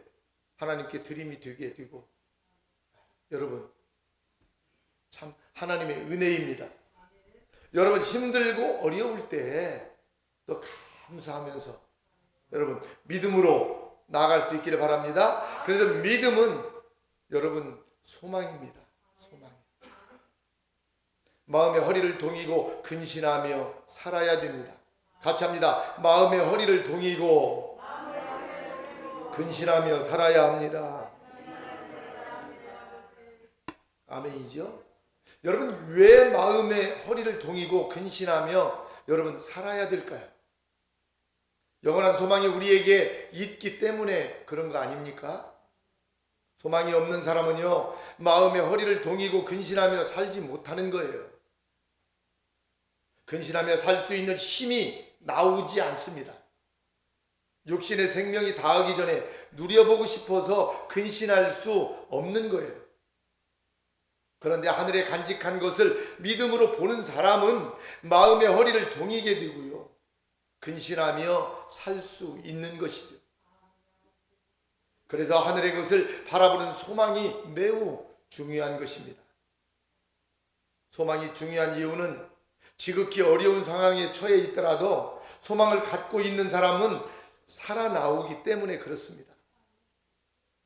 하나님께 드림이 되게 되고 여러분 참 하나님의 은혜입니다. 여러분 힘들고 어려울 때 또 감사하면서 여러분 믿음으로 나아갈 수 있기를 바랍니다. 그래서 믿음은 여러분 소망입니다. 소망. 마음의 허리를 동이고 근신하며 살아야 됩니다. 같이 합니다. 마음의 허리를 동이고 근신하며 살아야 합니다. 아멘이죠? 여러분 왜 마음의 허리를 동이고 근신하며 여러분 살아야 될까요? 영원한 소망이 우리에게 있기 때문에 그런 거 아닙니까? 소망이 없는 사람은요 마음의 허리를 동이고 근신하며 살지 못하는 거예요. 근신하며 살 수 있는 힘이 나오지 않습니다. 육신의 생명이 다하기 전에 누려보고 싶어서 근신할 수 없는 거예요. 그런데 하늘에 간직한 것을 믿음으로 보는 사람은 마음의 허리를 동이게 되고요. 근신하며 살 수 있는 것이죠. 그래서 하늘의 것을 바라보는 소망이 매우 중요한 것입니다. 소망이 중요한 이유는 지극히 어려운 상황에 처해 있더라도 소망을 갖고 있는 사람은 살아나오기 때문에 그렇습니다.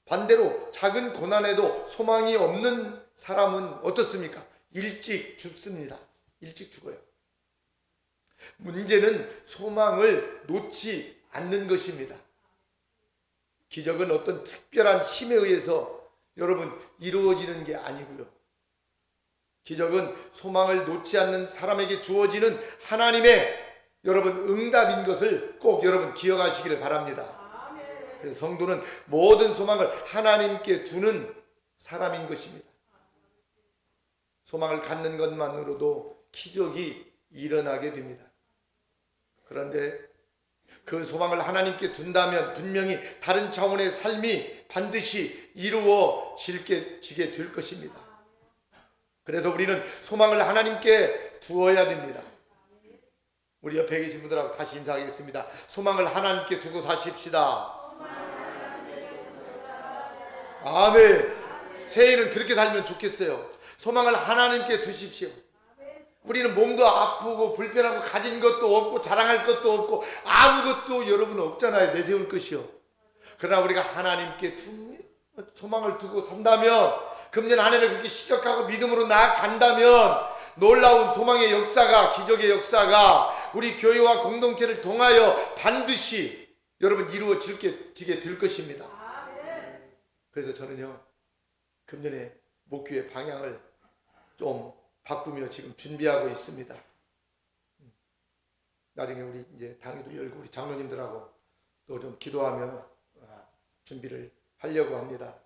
반대로 작은 고난에도 소망이 없는 사람은 어떻습니까? 일찍 죽습니다. 일찍 죽어요. 문제는 소망을 놓지 않는 것입니다. 기적은 어떤 특별한 힘에 의해서 여러분 이루어지는 게 아니고요. 기적은 소망을 놓지 않는 사람에게 주어지는 하나님의 여러분 응답인 것을 꼭 여러분 기억하시기를 바랍니다. 그래서 성도는 모든 소망을 하나님께 두는 사람인 것입니다. 소망을 갖는 것만으로도 기적이 일어나게 됩니다. 그런데 그 소망을 하나님께 둔다면 분명히 다른 차원의 삶이 반드시 이루어지게 될 것입니다. 그래서 우리는 소망을 하나님께 두어야 됩니다. 우리 옆에 계신 분들하고 다시 인사하겠습니다. 소망을 하나님께 두고 사십시다. 아멘. 새해는 그렇게 살면 좋겠어요. 소망을 하나님께 두십시오. 우리는 몸도 아프고 불편하고 가진 것도 없고 자랑할 것도 없고 아무것도 여러분 없잖아요. 내세울 것이요. 그러나 우리가 하나님께 소망을 두고 산다면 금년 한 해를 그렇게 시작하고 믿음으로 나아간다면 놀라운 소망의 역사가 기적의 역사가 우리 교회와 공동체를 통하여 반드시 여러분 이루어지게 될 것입니다. 그래서 저는요 금년에 목교의 방향을 좀 바꾸며 지금 준비하고 있습니다. 나중에 우리 이제 당회도 열고 우리 장로님들하고 또 좀 기도하며 준비를 하려고 합니다.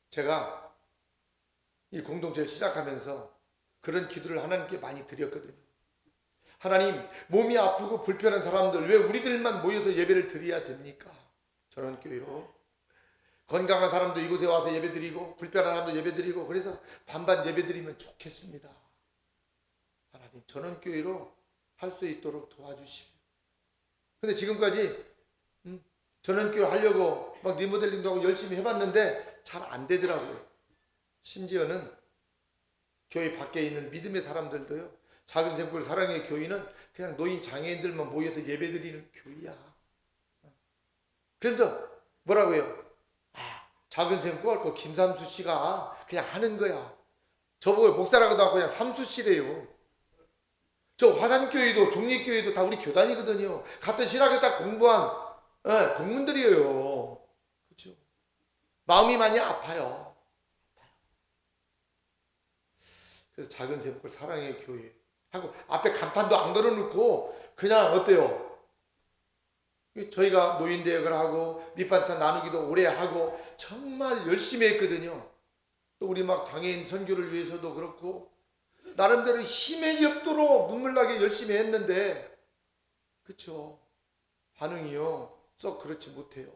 제가 이 공동체를 시작하면서 그런 기도를 하나님께 많이 드렸거든요. 하나님, 몸이 아프고 불편한 사람들 왜 우리들만 모여서 예배를 드려야 됩니까? 전원교회로 건강한 사람도 이곳에 와서 예배드리고 불편한 사람도 예배드리고 그래서 반반 예배드리면 좋겠습니다. 하나님, 전원교회로 할 수 있도록 도와주시고. 근데 지금까지 전원교회 하려고 막 리모델링도 하고 열심히 해봤는데 잘 안 되더라고요. 심지어는 교회 밖에 있는 믿음의 사람들도요, 작은 샘플 사랑의 교회는 그냥 노인 장애인들만 모여서 예배드리는 교회야. 그래서 뭐라고요? 작은 샘플 그 김삼수 씨가 그냥 하는 거야. 저보고 목사라고도 하고 그냥 삼수 씨래요. 저 화산교회도 종립교회도 다 우리 교단이거든요. 같은 신학교 딱 공부한 동문들이에요. 그렇죠? 마음이 많이 아파요. 그래서 작은 샘플 사랑의 교회 하고 앞에 간판도 안 걸어놓고 그냥 어때요? 저희가 노인대역을 하고 밑반찬 나누기도 오래 하고 정말 열심히 했거든요. 또 우리 막 장애인 선교를 위해서도 그렇고 나름대로 힘의 격도로 눈물나게 열심히 했는데 그쵸? 반응이요 썩 그렇지 못해요.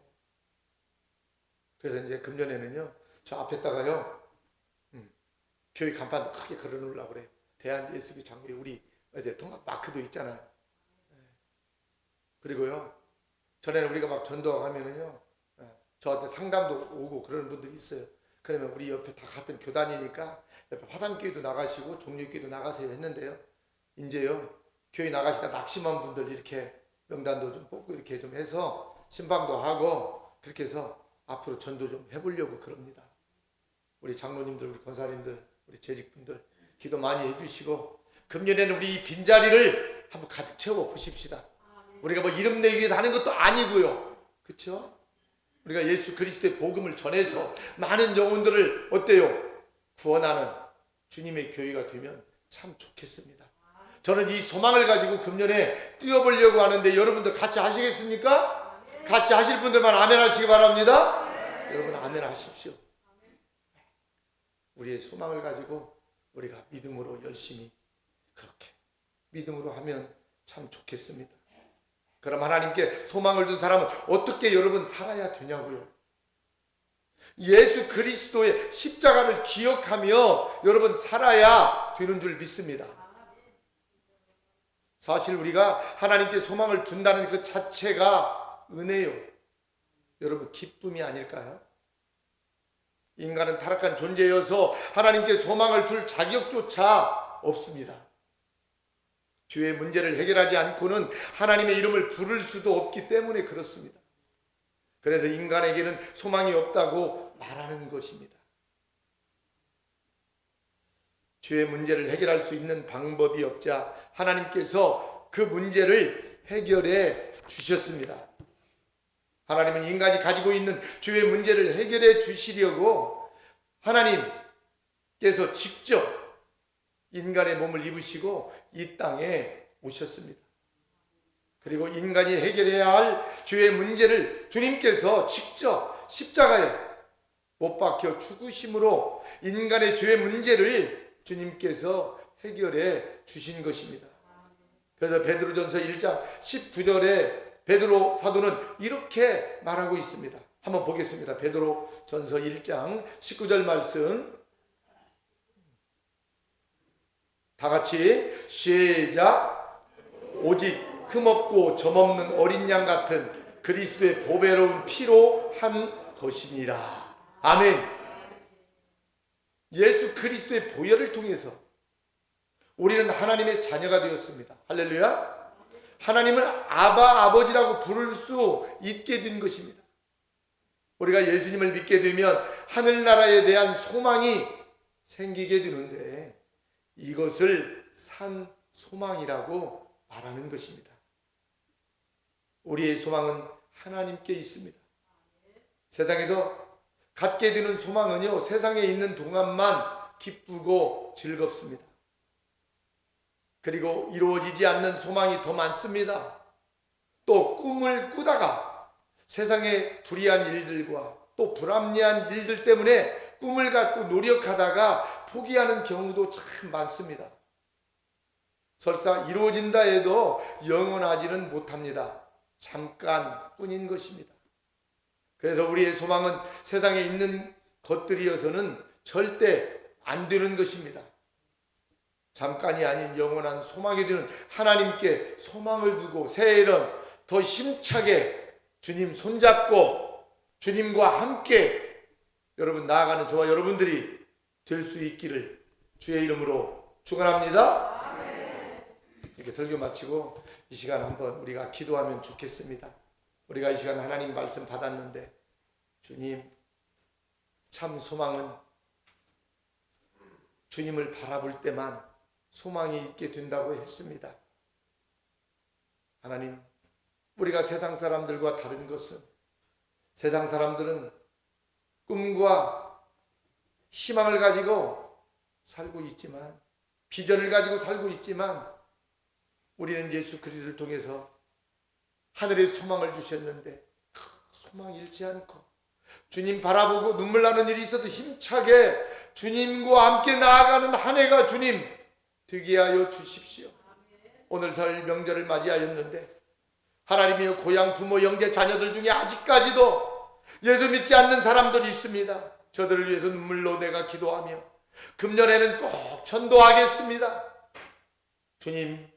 그래서 이제 금년에는요 저 앞에다가요 교회 간판도 크게 걸어놓으려고 그래요. 대한예수교 장로회 우리 통합 마크도 있잖아요. 그리고요 전에는 우리가 막 전도하면은요 저한테 상담도 오고 그러는 분들이 있어요. 그러면 우리 옆에 다 같은 교단이니까 옆에 화산교회도 나가시고 종료교회도 나가세요 했는데요. 이제요 교회 나가시다 낙심한 분들 이렇게 명단도 좀 뽑고 이렇게 좀 해서 신방도 하고 그렇게 해서 앞으로 전도 좀 해보려고 그럽니다. 우리 장로님들, 우리 권사님들, 우리 재직분들 기도 많이 해주시고 금년에는 우리 이 빈자리를 한번 가득 채워 보십시다. 우리가 뭐 이름 내기 위해서 하는 것도 아니고요. 그렇죠? 우리가 예수 그리스도의 복음을 전해서 많은 영혼들을 어때요? 구원하는 주님의 교회가 되면 참 좋겠습니다. 저는 이 소망을 가지고 금년에 뛰어보려고 하는데 여러분들 같이 하시겠습니까? 같이 하실 분들만 아멘 하시기 바랍니다. 여러분 아멘 하십시오. 우리의 소망을 가지고 우리가 믿음으로 열심히 그렇게 믿음으로 하면 참 좋겠습니다. 그럼 하나님께 소망을 둔 사람은 어떻게 여러분 살아야 되냐고요? 예수 그리스도의 십자가를 기억하며 여러분 살아야 되는 줄 믿습니다. 사실 우리가 하나님께 소망을 둔다는 그 자체가 은혜요. 여러분 기쁨이 아닐까요? 인간은 타락한 존재여서 하나님께 소망을 둘 자격조차 없습니다. 죄의 문제를 해결하지 않고는 하나님의 이름을 부를 수도 없기 때문에 그렇습니다. 그래서 인간에게는 소망이 없다고 말하는 것입니다. 죄의 문제를 해결할 수 있는 방법이 없자 하나님께서 그 문제를 해결해 주셨습니다. 하나님은 인간이 가지고 있는 죄의 문제를 해결해 주시려고 하나님께서 직접 인간의 몸을 입으시고 이 땅에 오셨습니다. 그리고 인간이 해결해야 할 죄의 문제를 주님께서 직접 십자가에 못 박혀 죽으심으로 인간의 죄의 문제를 주님께서 해결해 주신 것입니다. 그래서 베드로전서 1장 19절에 베드로 사도는 이렇게 말하고 있습니다. 한번 보겠습니다. 베드로전서 1장 19절 말씀 다 같이 시작. 오직 흠없고 점없는 어린 양 같은 그리스도의 보배로운 피로 한 것이니라. 아멘. 예수 그리스도의 보혈을 통해서 우리는 하나님의 자녀가 되었습니다. 할렐루야. 하나님을 아바 아버지라고 부를 수 있게 된 것입니다. 우리가 예수님을 믿게 되면 하늘나라에 대한 소망이 생기게 되는데 이것을 산 소망이라고 말하는 것입니다. 우리의 소망은 하나님께 있습니다. 세상에도 갖게 되는 소망은요, 세상에 있는 동안만 기쁘고 즐겁습니다. 그리고 이루어지지 않는 소망이 더 많습니다. 또 꿈을 꾸다가 세상의 불의한 일들과 또 불합리한 일들 때문에 꿈을 갖고 노력하다가 포기하는 경우도 참 많습니다. 설사 이루어진다 해도 영원하지는 못합니다. 잠깐뿐인 것입니다. 그래서 우리의 소망은 세상에 있는 것들이어서는 절대 안 되는 것입니다. 잠깐이 아닌 영원한 소망이 되는 하나님께 소망을 두고 새해에는 더 힘차게 주님 손잡고 주님과 함께 여러분 나아가는 저와 여러분들이 될 수 있기를 주의 이름으로 축원합니다. 이렇게 설교 마치고 이 시간 한번 우리가 기도하면 좋겠습니다. 우리가 이 시간 하나님 말씀 받았는데 주님, 참 소망은 주님을 바라볼 때만 소망이 있게 된다고 했습니다. 하나님, 우리가 세상 사람들과 다른 것은 세상 사람들은 꿈과 희망을 가지고 살고 있지만, 비전을 가지고 살고 있지만 우리는 예수 그리스도를 통해서 하늘의 소망을 주셨는데 그 소망 잃지 않고 주님 바라보고 눈물 나는 일이 있어도 힘차게 주님과 함께 나아가는 한 해가 주님 되게 하여 주십시오. 오늘 설 명절을 맞이하였는데 하나님이여 고향 부모 형제 자녀들 중에 아직까지도 예수 믿지 않는 사람들이 있습니다. 저들을 위해서 눈물로 내가 기도하며 금년에는 꼭 전도하겠습니다. 주님,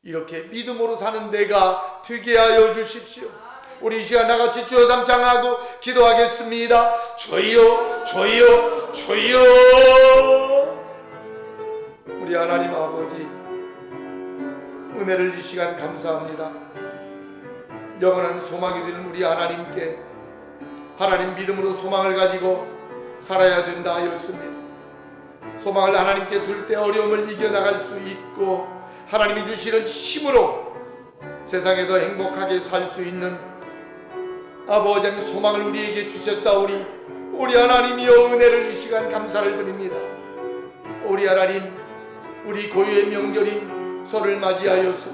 이렇게 믿음으로 사는 내가 되게 하여 주십시오. 우리 이 시간 나같이 주여 삼창하고 기도하겠습니다. 주여, 주여, 주여. 우리 하나님 아버지, 은혜를 이 시간 감사합니다. 영원한 소망이 되는 우리 하나님께 하나님 믿음으로 소망을 가지고 살아야 된다 하였습니다. 소망을 하나님께 둘 때 어려움을 이겨나갈 수 있고 하나님이 주시는 힘으로 세상에서 행복하게 살 수 있는 아버지 하나님 소망을 우리에게 주셨사오니 우리 하나님이여 은혜를 이 시간 감사를 드립니다. 우리 하나님, 우리 고유의 명절인 설을 맞이하여서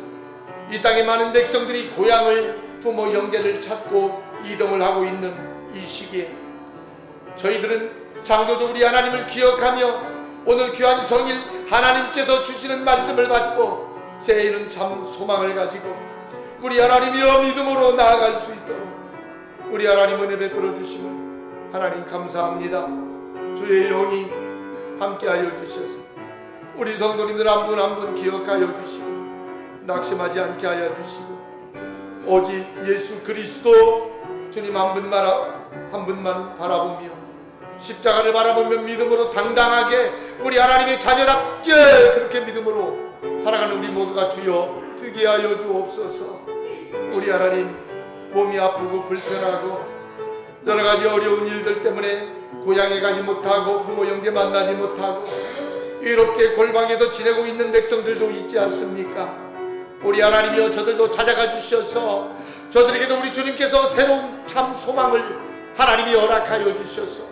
이 땅의 많은 백성들이 고향을 부모 형제를 찾고 이동을 하고 있는 이 시기에 저희들은 창조주 우리 하나님을 기억하며 오늘 귀한 성일 하나님께서 주시는 말씀을 받고 새해에는 참 소망을 가지고 우리 하나님이여 믿음으로 나아갈 수 있도록 우리 하나님 은혜 베풀어 주시면 하나님 감사합니다. 주의 영이 함께하여 주셔서 우리 성도님들 한 분 한 분 기억하여 주시고 낙심하지 않게 하여 주시고 오직 예수 그리스도 주님 한 분만 바라보며 십자가를 바라보며 믿음으로 당당하게 우리 하나님의 자녀답게 그렇게 믿음으로 살아가는 우리 모두가 주여 되게 하여 주옵소서. 우리 하나님 몸이 아프고 불편하고 여러가지 어려운 일들 때문에 고향에 가지 못하고 부모 형제 만나지 못하고 이롭게 골방에서 지내고 있는 백성들도 있지 않습니까? 우리 하나님이여 저들도 찾아가 주셔서 저들에게도 우리 주님께서 새로운 참 소망을 하나님이 허락하여 주셔서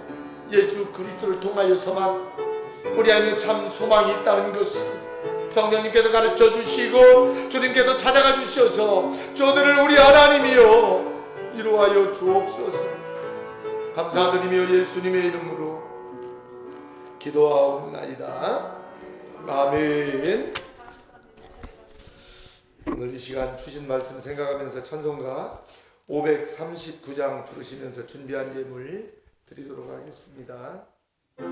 예수 그리스도를 통하여서만 우리 안에 참 소망이 있다는 것을 성령님께서 가르쳐 주시고 주님께서 찾아가 주셔서 저들을 우리 하나님이여 이루하여 주옵소서. 감사드리며 예수님의 이름으로 기도하옵나이다. 아멘. 오늘 이 시간 주신 말씀 생각하면서 찬송가 539장 부르시면서 준비한 예물 드리도록 하겠습니다. 네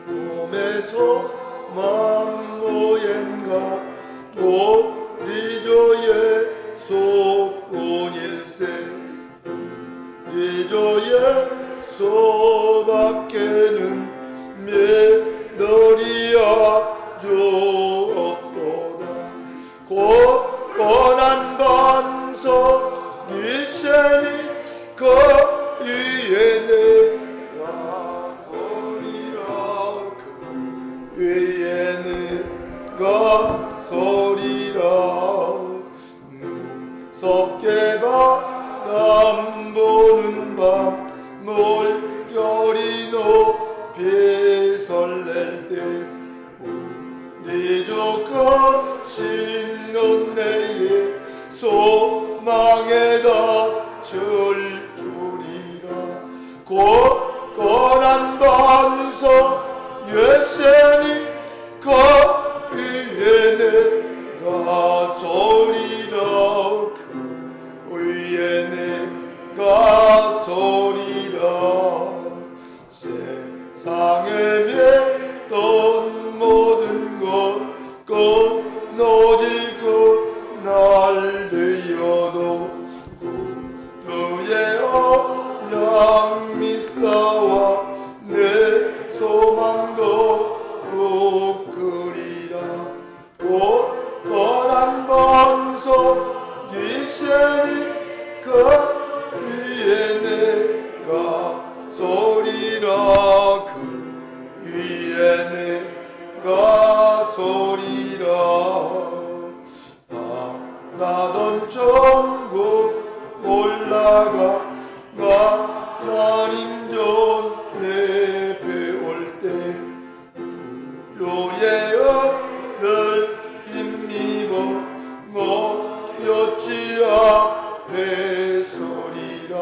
몸에서 망고엔가 또 리조의 소뿐일세 리조의 소밖에는 며느리야 주옵도다. 고건한 반석 이세니 그 위에 내가 서리라 그 위에 내가 서리라 것인 내의 소망에 닿을 줄이라. 고고한 반석 예세니 그 위에 내가 서리라. 그 위에 내가 서리라. 세상에 맺던 모든 것 끊어질 그날 되어도 그의 언약 미사와 내 소망도 그리라. 고고한 반석 이세니 그 위에 내가 서리라. 그 위에 내가 서리라. 바라던 천국 올라가 하나님 전에 배울 때 구주의 은을 힘입어 모였지 앞에 서리라.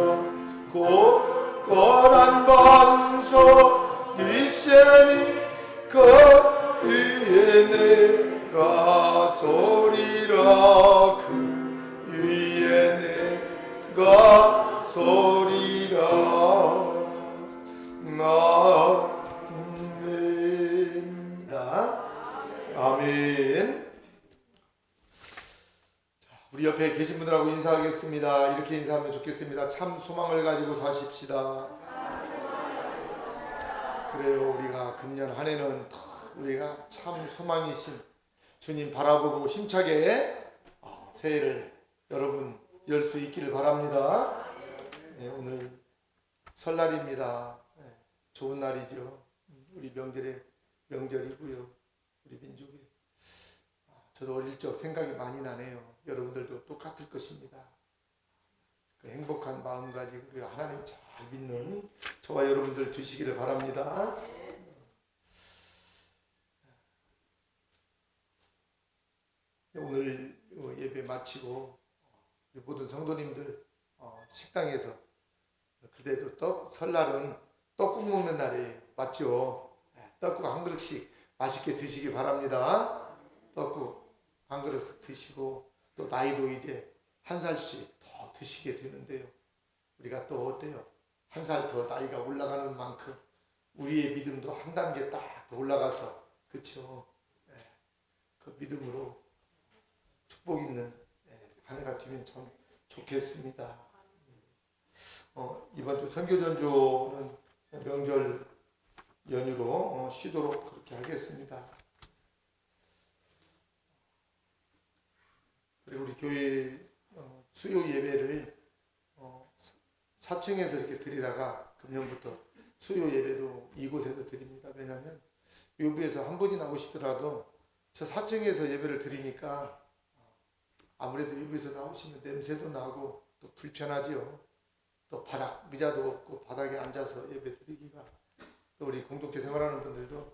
고고한 반석 이세니 그 위에 내가 서리라. 그 위에 내가 서리라. 아멘. 아멘. 우리 옆에 계신 분들하고 인사하겠습니다. 이렇게 인사하면 좋겠습니다. 참 소망을 가지고 사십시다. 그래요. 우리가 금년 한 해는 우리가 참 소망이신 주님 바라보고 힘차게 새해를 여러분 열 수 있기를 바랍니다. 네, 오늘 설날입니다. 네, 좋은 날이죠. 우리 명절이고요. 우리 민족의 저도 어릴 적 생각이 많이 나네요. 여러분들도 똑같을 것입니다. 그 행복한 마음가짐 그리고 하나님 잘 믿는 저와 여러분들 되시기를 바랍니다. 오늘 예배 마치고 우리 모든 성도님들 식당에서 그래도 설날은 떡국 먹는 날이에요. 맞죠? 떡국 한 그릇씩 맛있게 드시기 바랍니다. 떡국 한 그릇 드시고 또 나이도 이제 한 살씩 더 드시게 되는데요. 우리가 또 어때요? 한 살 더 나이가 올라가는 만큼 우리의 믿음도 한 단계 딱 더 올라가서 그쵸? 그 믿음으로 축복 있는 한 해가 되면 참 좋겠습니다. 이번 주 선교 전주는 명절 연휴로 쉬도록 그렇게 하겠습니다. 그리고 우리 교회 수요 예배를 4층에서 이렇게 드리다가 금년부터 수요 예배도 이곳에서 드립니다. 왜냐하면 외부에서 한 분이 나오시더라도 저 4층에서 예배를 드리니까 아무래도 외부에서 나오시면 냄새도 나고 또 불편하지요. 또 바닥 의자도 없고 바닥에 앉아서 예배 드리기가 또 우리 공동체 생활하는 분들도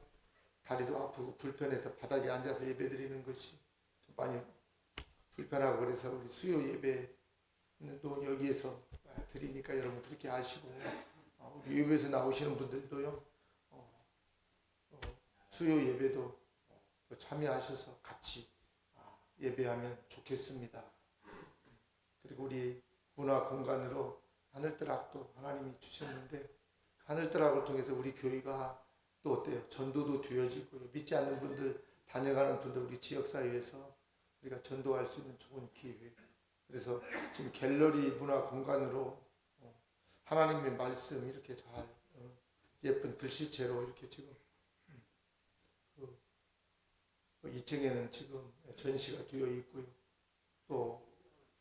다리도 아프고 불편해서 바닥에 앉아서 예배 드리는 것이 좀 많이 불편하고 그래서 우리 수요 예배는 또 여기에서 드리니까 여러분 그렇게 아시고 우리 외부에서 나오시는 분들도요 수요 예배도 참여하셔서 같이 예배하면 좋겠습니다. 그리고 우리 문화 공간으로 하늘뜨락도 하나님이 주셨는데 하늘뜨락을 통해서 우리 교회가 또 어때요? 전도도 되어지고요. 믿지 않는 분들 다녀가는 분들 우리 지역사회에서 우리가 전도할 수 있는 좋은 기회. 그래서 지금 갤러리 문화 공간으로 하나님의 말씀 이렇게 잘 예쁜 글씨체로 이렇게 지금 2층에는 지금 전시가 되어 있고요. 또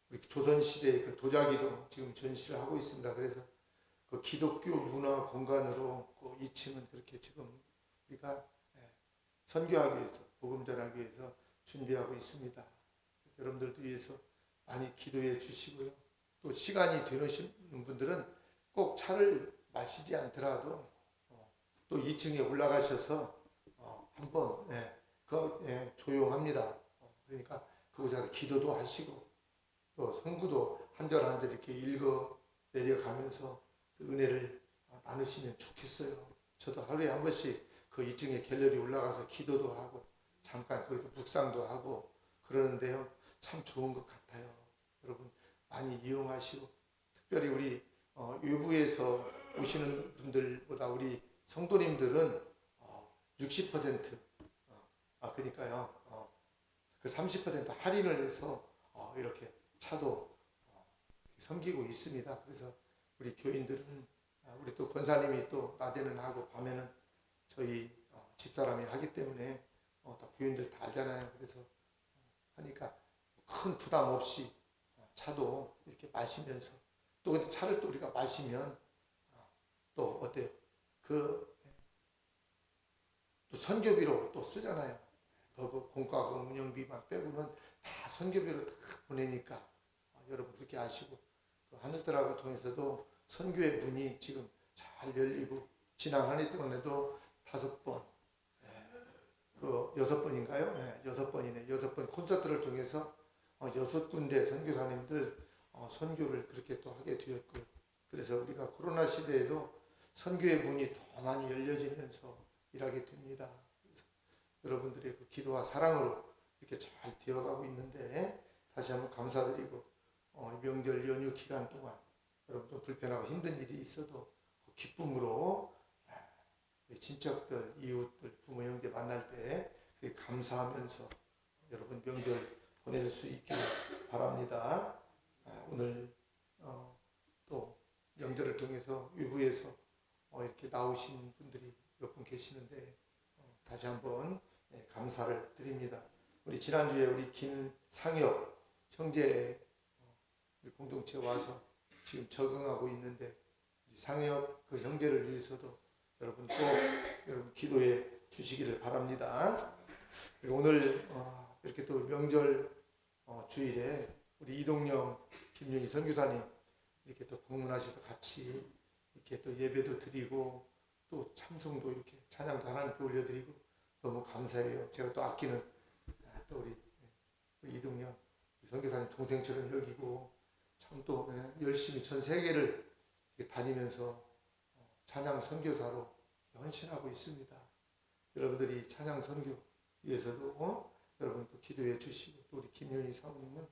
우리 조선시대의 그 도자기도 지금 전시를 하고 있습니다. 그래서 그 기독교 문화 공간으로 그 2층은 그렇게 지금 우리가 선교하기 위해서 복음 전하기 위해서 준비하고 있습니다. 그래서 여러분들도 위해서 많이 기도해 주시고요. 또 시간이 되시는 분들은 꼭 차를 마시지 않더라도 또 2층에 올라가셔서 한번 조용합니다. 그곳에서 기도도 하시고 또 성구도 한 절 한 절 이렇게 읽어 내려가면서 그 은혜를 나누시면 좋겠어요. 저도 하루에 한 번씩 그 2층에 갤러리 올라가서 기도도 하고 잠깐 거기서 묵상도 하고 그러는데요. 참 좋은 것 같아요. 여러분 많이 이용하시고 특별히 우리 외부에서 오시는 분들보다 우리 성도님들은 60% 그러니까요. 그 30% 할인을 해서 이렇게 차도 섬기고 있습니다. 그래서 우리 교인들은 우리 또 권사님이 또 낮에는 하고 밤에는 저희 집사람이 하기 때문에 다 교인들 다 알잖아요. 그래서 하니까 큰 부담 없이 차도 이렇게 마시면서 또 근데 차를 또 우리가 마시면 또 어때요? 또 선교비로 또 쓰잖아요. 그 공과금 운영비만 빼고는 다 선교비로 다 보내니까 여러분 그렇게 아시고 또 하늘들하고 통해서도 선교의 문이 지금 잘 열리고 지난 한 해 동안에도 5번, 그 6번인가요? 6번이네. 6번 콘서트를 통해서 6군데 선교사님들 선교를 그렇게 또 하게 되었고요. 그래서 우리가 코로나 시대에도 선교의 문이 더 많이 열려지면서 일하게 됩니다. 그래서 여러분들의 그 기도와 사랑으로 이렇게 잘 되어가고 있는데 다시 한번 감사드리고 명절 연휴 기간 동안 여러분 좀 불편하고 힘든 일이 있어도 그 기쁨으로 우리 친척들, 이웃들, 부모, 형제 만날 때 감사하면서 여러분 명절 보낼 수 있길 바랍니다. 오늘 또 명절을 통해서 외부에서 이렇게 나오신 분들이 몇 분 계시는데 다시 한번 감사를 드립니다. 우리 지난주에 우리 김상혁 형제 우리 공동체 와서 지금 적응하고 있는데 상혁 그 형제를 위해서도 여러분 꼭 여러분 기도해 주시기를 바랍니다. 그리고 오늘 이렇게 또 명절 주일에 우리 이동영 김윤희 선교사님 이렇게 또 방문하셔서 같이 이렇게 또 예배도 드리고 또 참송도 이렇게 찬양도 하나님께 올려드리고 너무 감사해요. 제가 또 아끼는 또 우리 이동영 선교사님 동생처럼 여기고 참 또 열심히 전 세계를 다니면서 찬양 선교사로 헌신하고 있습니다. 여러분들이 찬양 선교 위해서도 여러분 또 기도해 주시고 또 우리 김현희 사모님은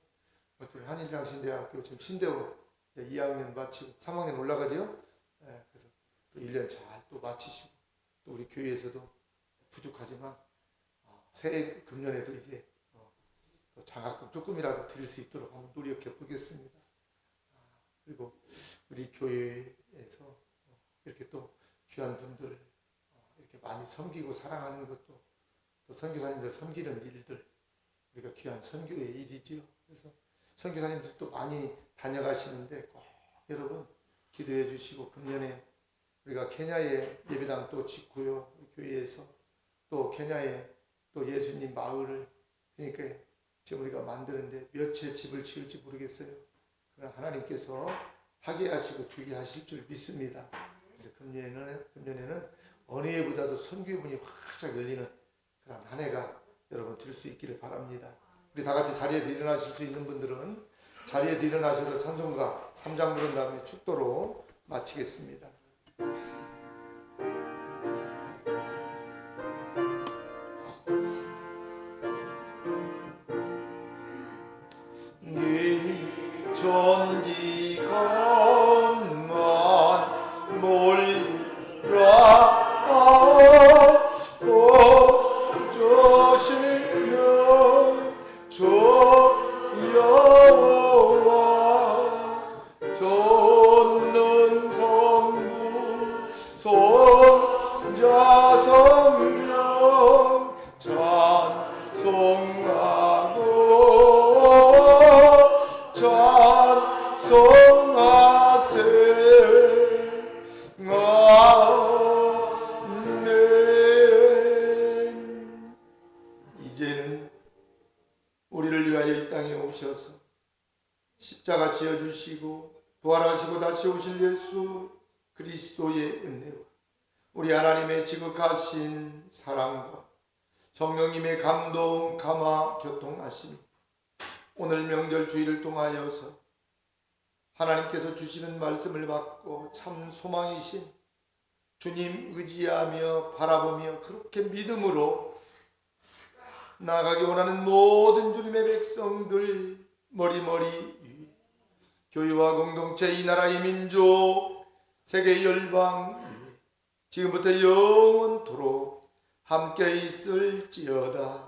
한일장신대학교 지금 신대원 2학년 마치고 3학년 올라가죠. 그래서 또 1년 잘 또 마치시고 또 우리 교회에서도 부족하지만 새해 금년에도 이제 또 장학금 조금이라도 드릴 수 있도록 한번 노력해 보겠습니다. 그리고 우리 교회에서 이렇게 또 귀한 분들 이렇게 많이 섬기고 사랑하는 것도 또 선교사님들 섬기는 일들 우리가 귀한 선교의 일이지요. 그래서 선교사님들 또 많이 다녀가시는데 꼭 여러분 기도해 주시고 금년에 우리가 케냐에 예배당 또 짓고요. 교회에서 또 케냐에 또 예수님 마을을 그러니까 지금 우리가 만드는데 몇 채 집을 지을지 모르겠어요. 그러나 하나님께서 하게 하시고 되게 하실 줄 믿습니다. 그래서 금년에는 어느 해보다도 선교의 문이 활짝 열리는 그런 한 해가 여러분 될 수 있기를 바랍니다. 우리 다 같이 자리에서 일어나실 수 있는 분들은 자리에서 일어나셔서 찬송가 3장 부른 다음에 축도로 마치겠습니다. 존지건만 몰두라 주시며 주 여호와 존는 성부 손자 성령 찬송하고 아멘. 이제는 우리를 위하여 이 땅에 오셔서 십자가 지어주시고 부활하시고 다시 오실 예수 그리스도의 은혜와 우리 하나님의 지극하신 사랑과 성령님의 감동 감화 교통하심이 오늘 명절 주일을 통하여서 하나님께서 주시는 말씀을 받고 참 소망이신 주님 의지하며 바라보며 그렇게 믿음으로 나아가기 원하는 모든 주님의 백성들 머리머리 교회와 공동체 이 나라 이 민족 세계 열방 지금부터 영원토록 함께 있을지어다.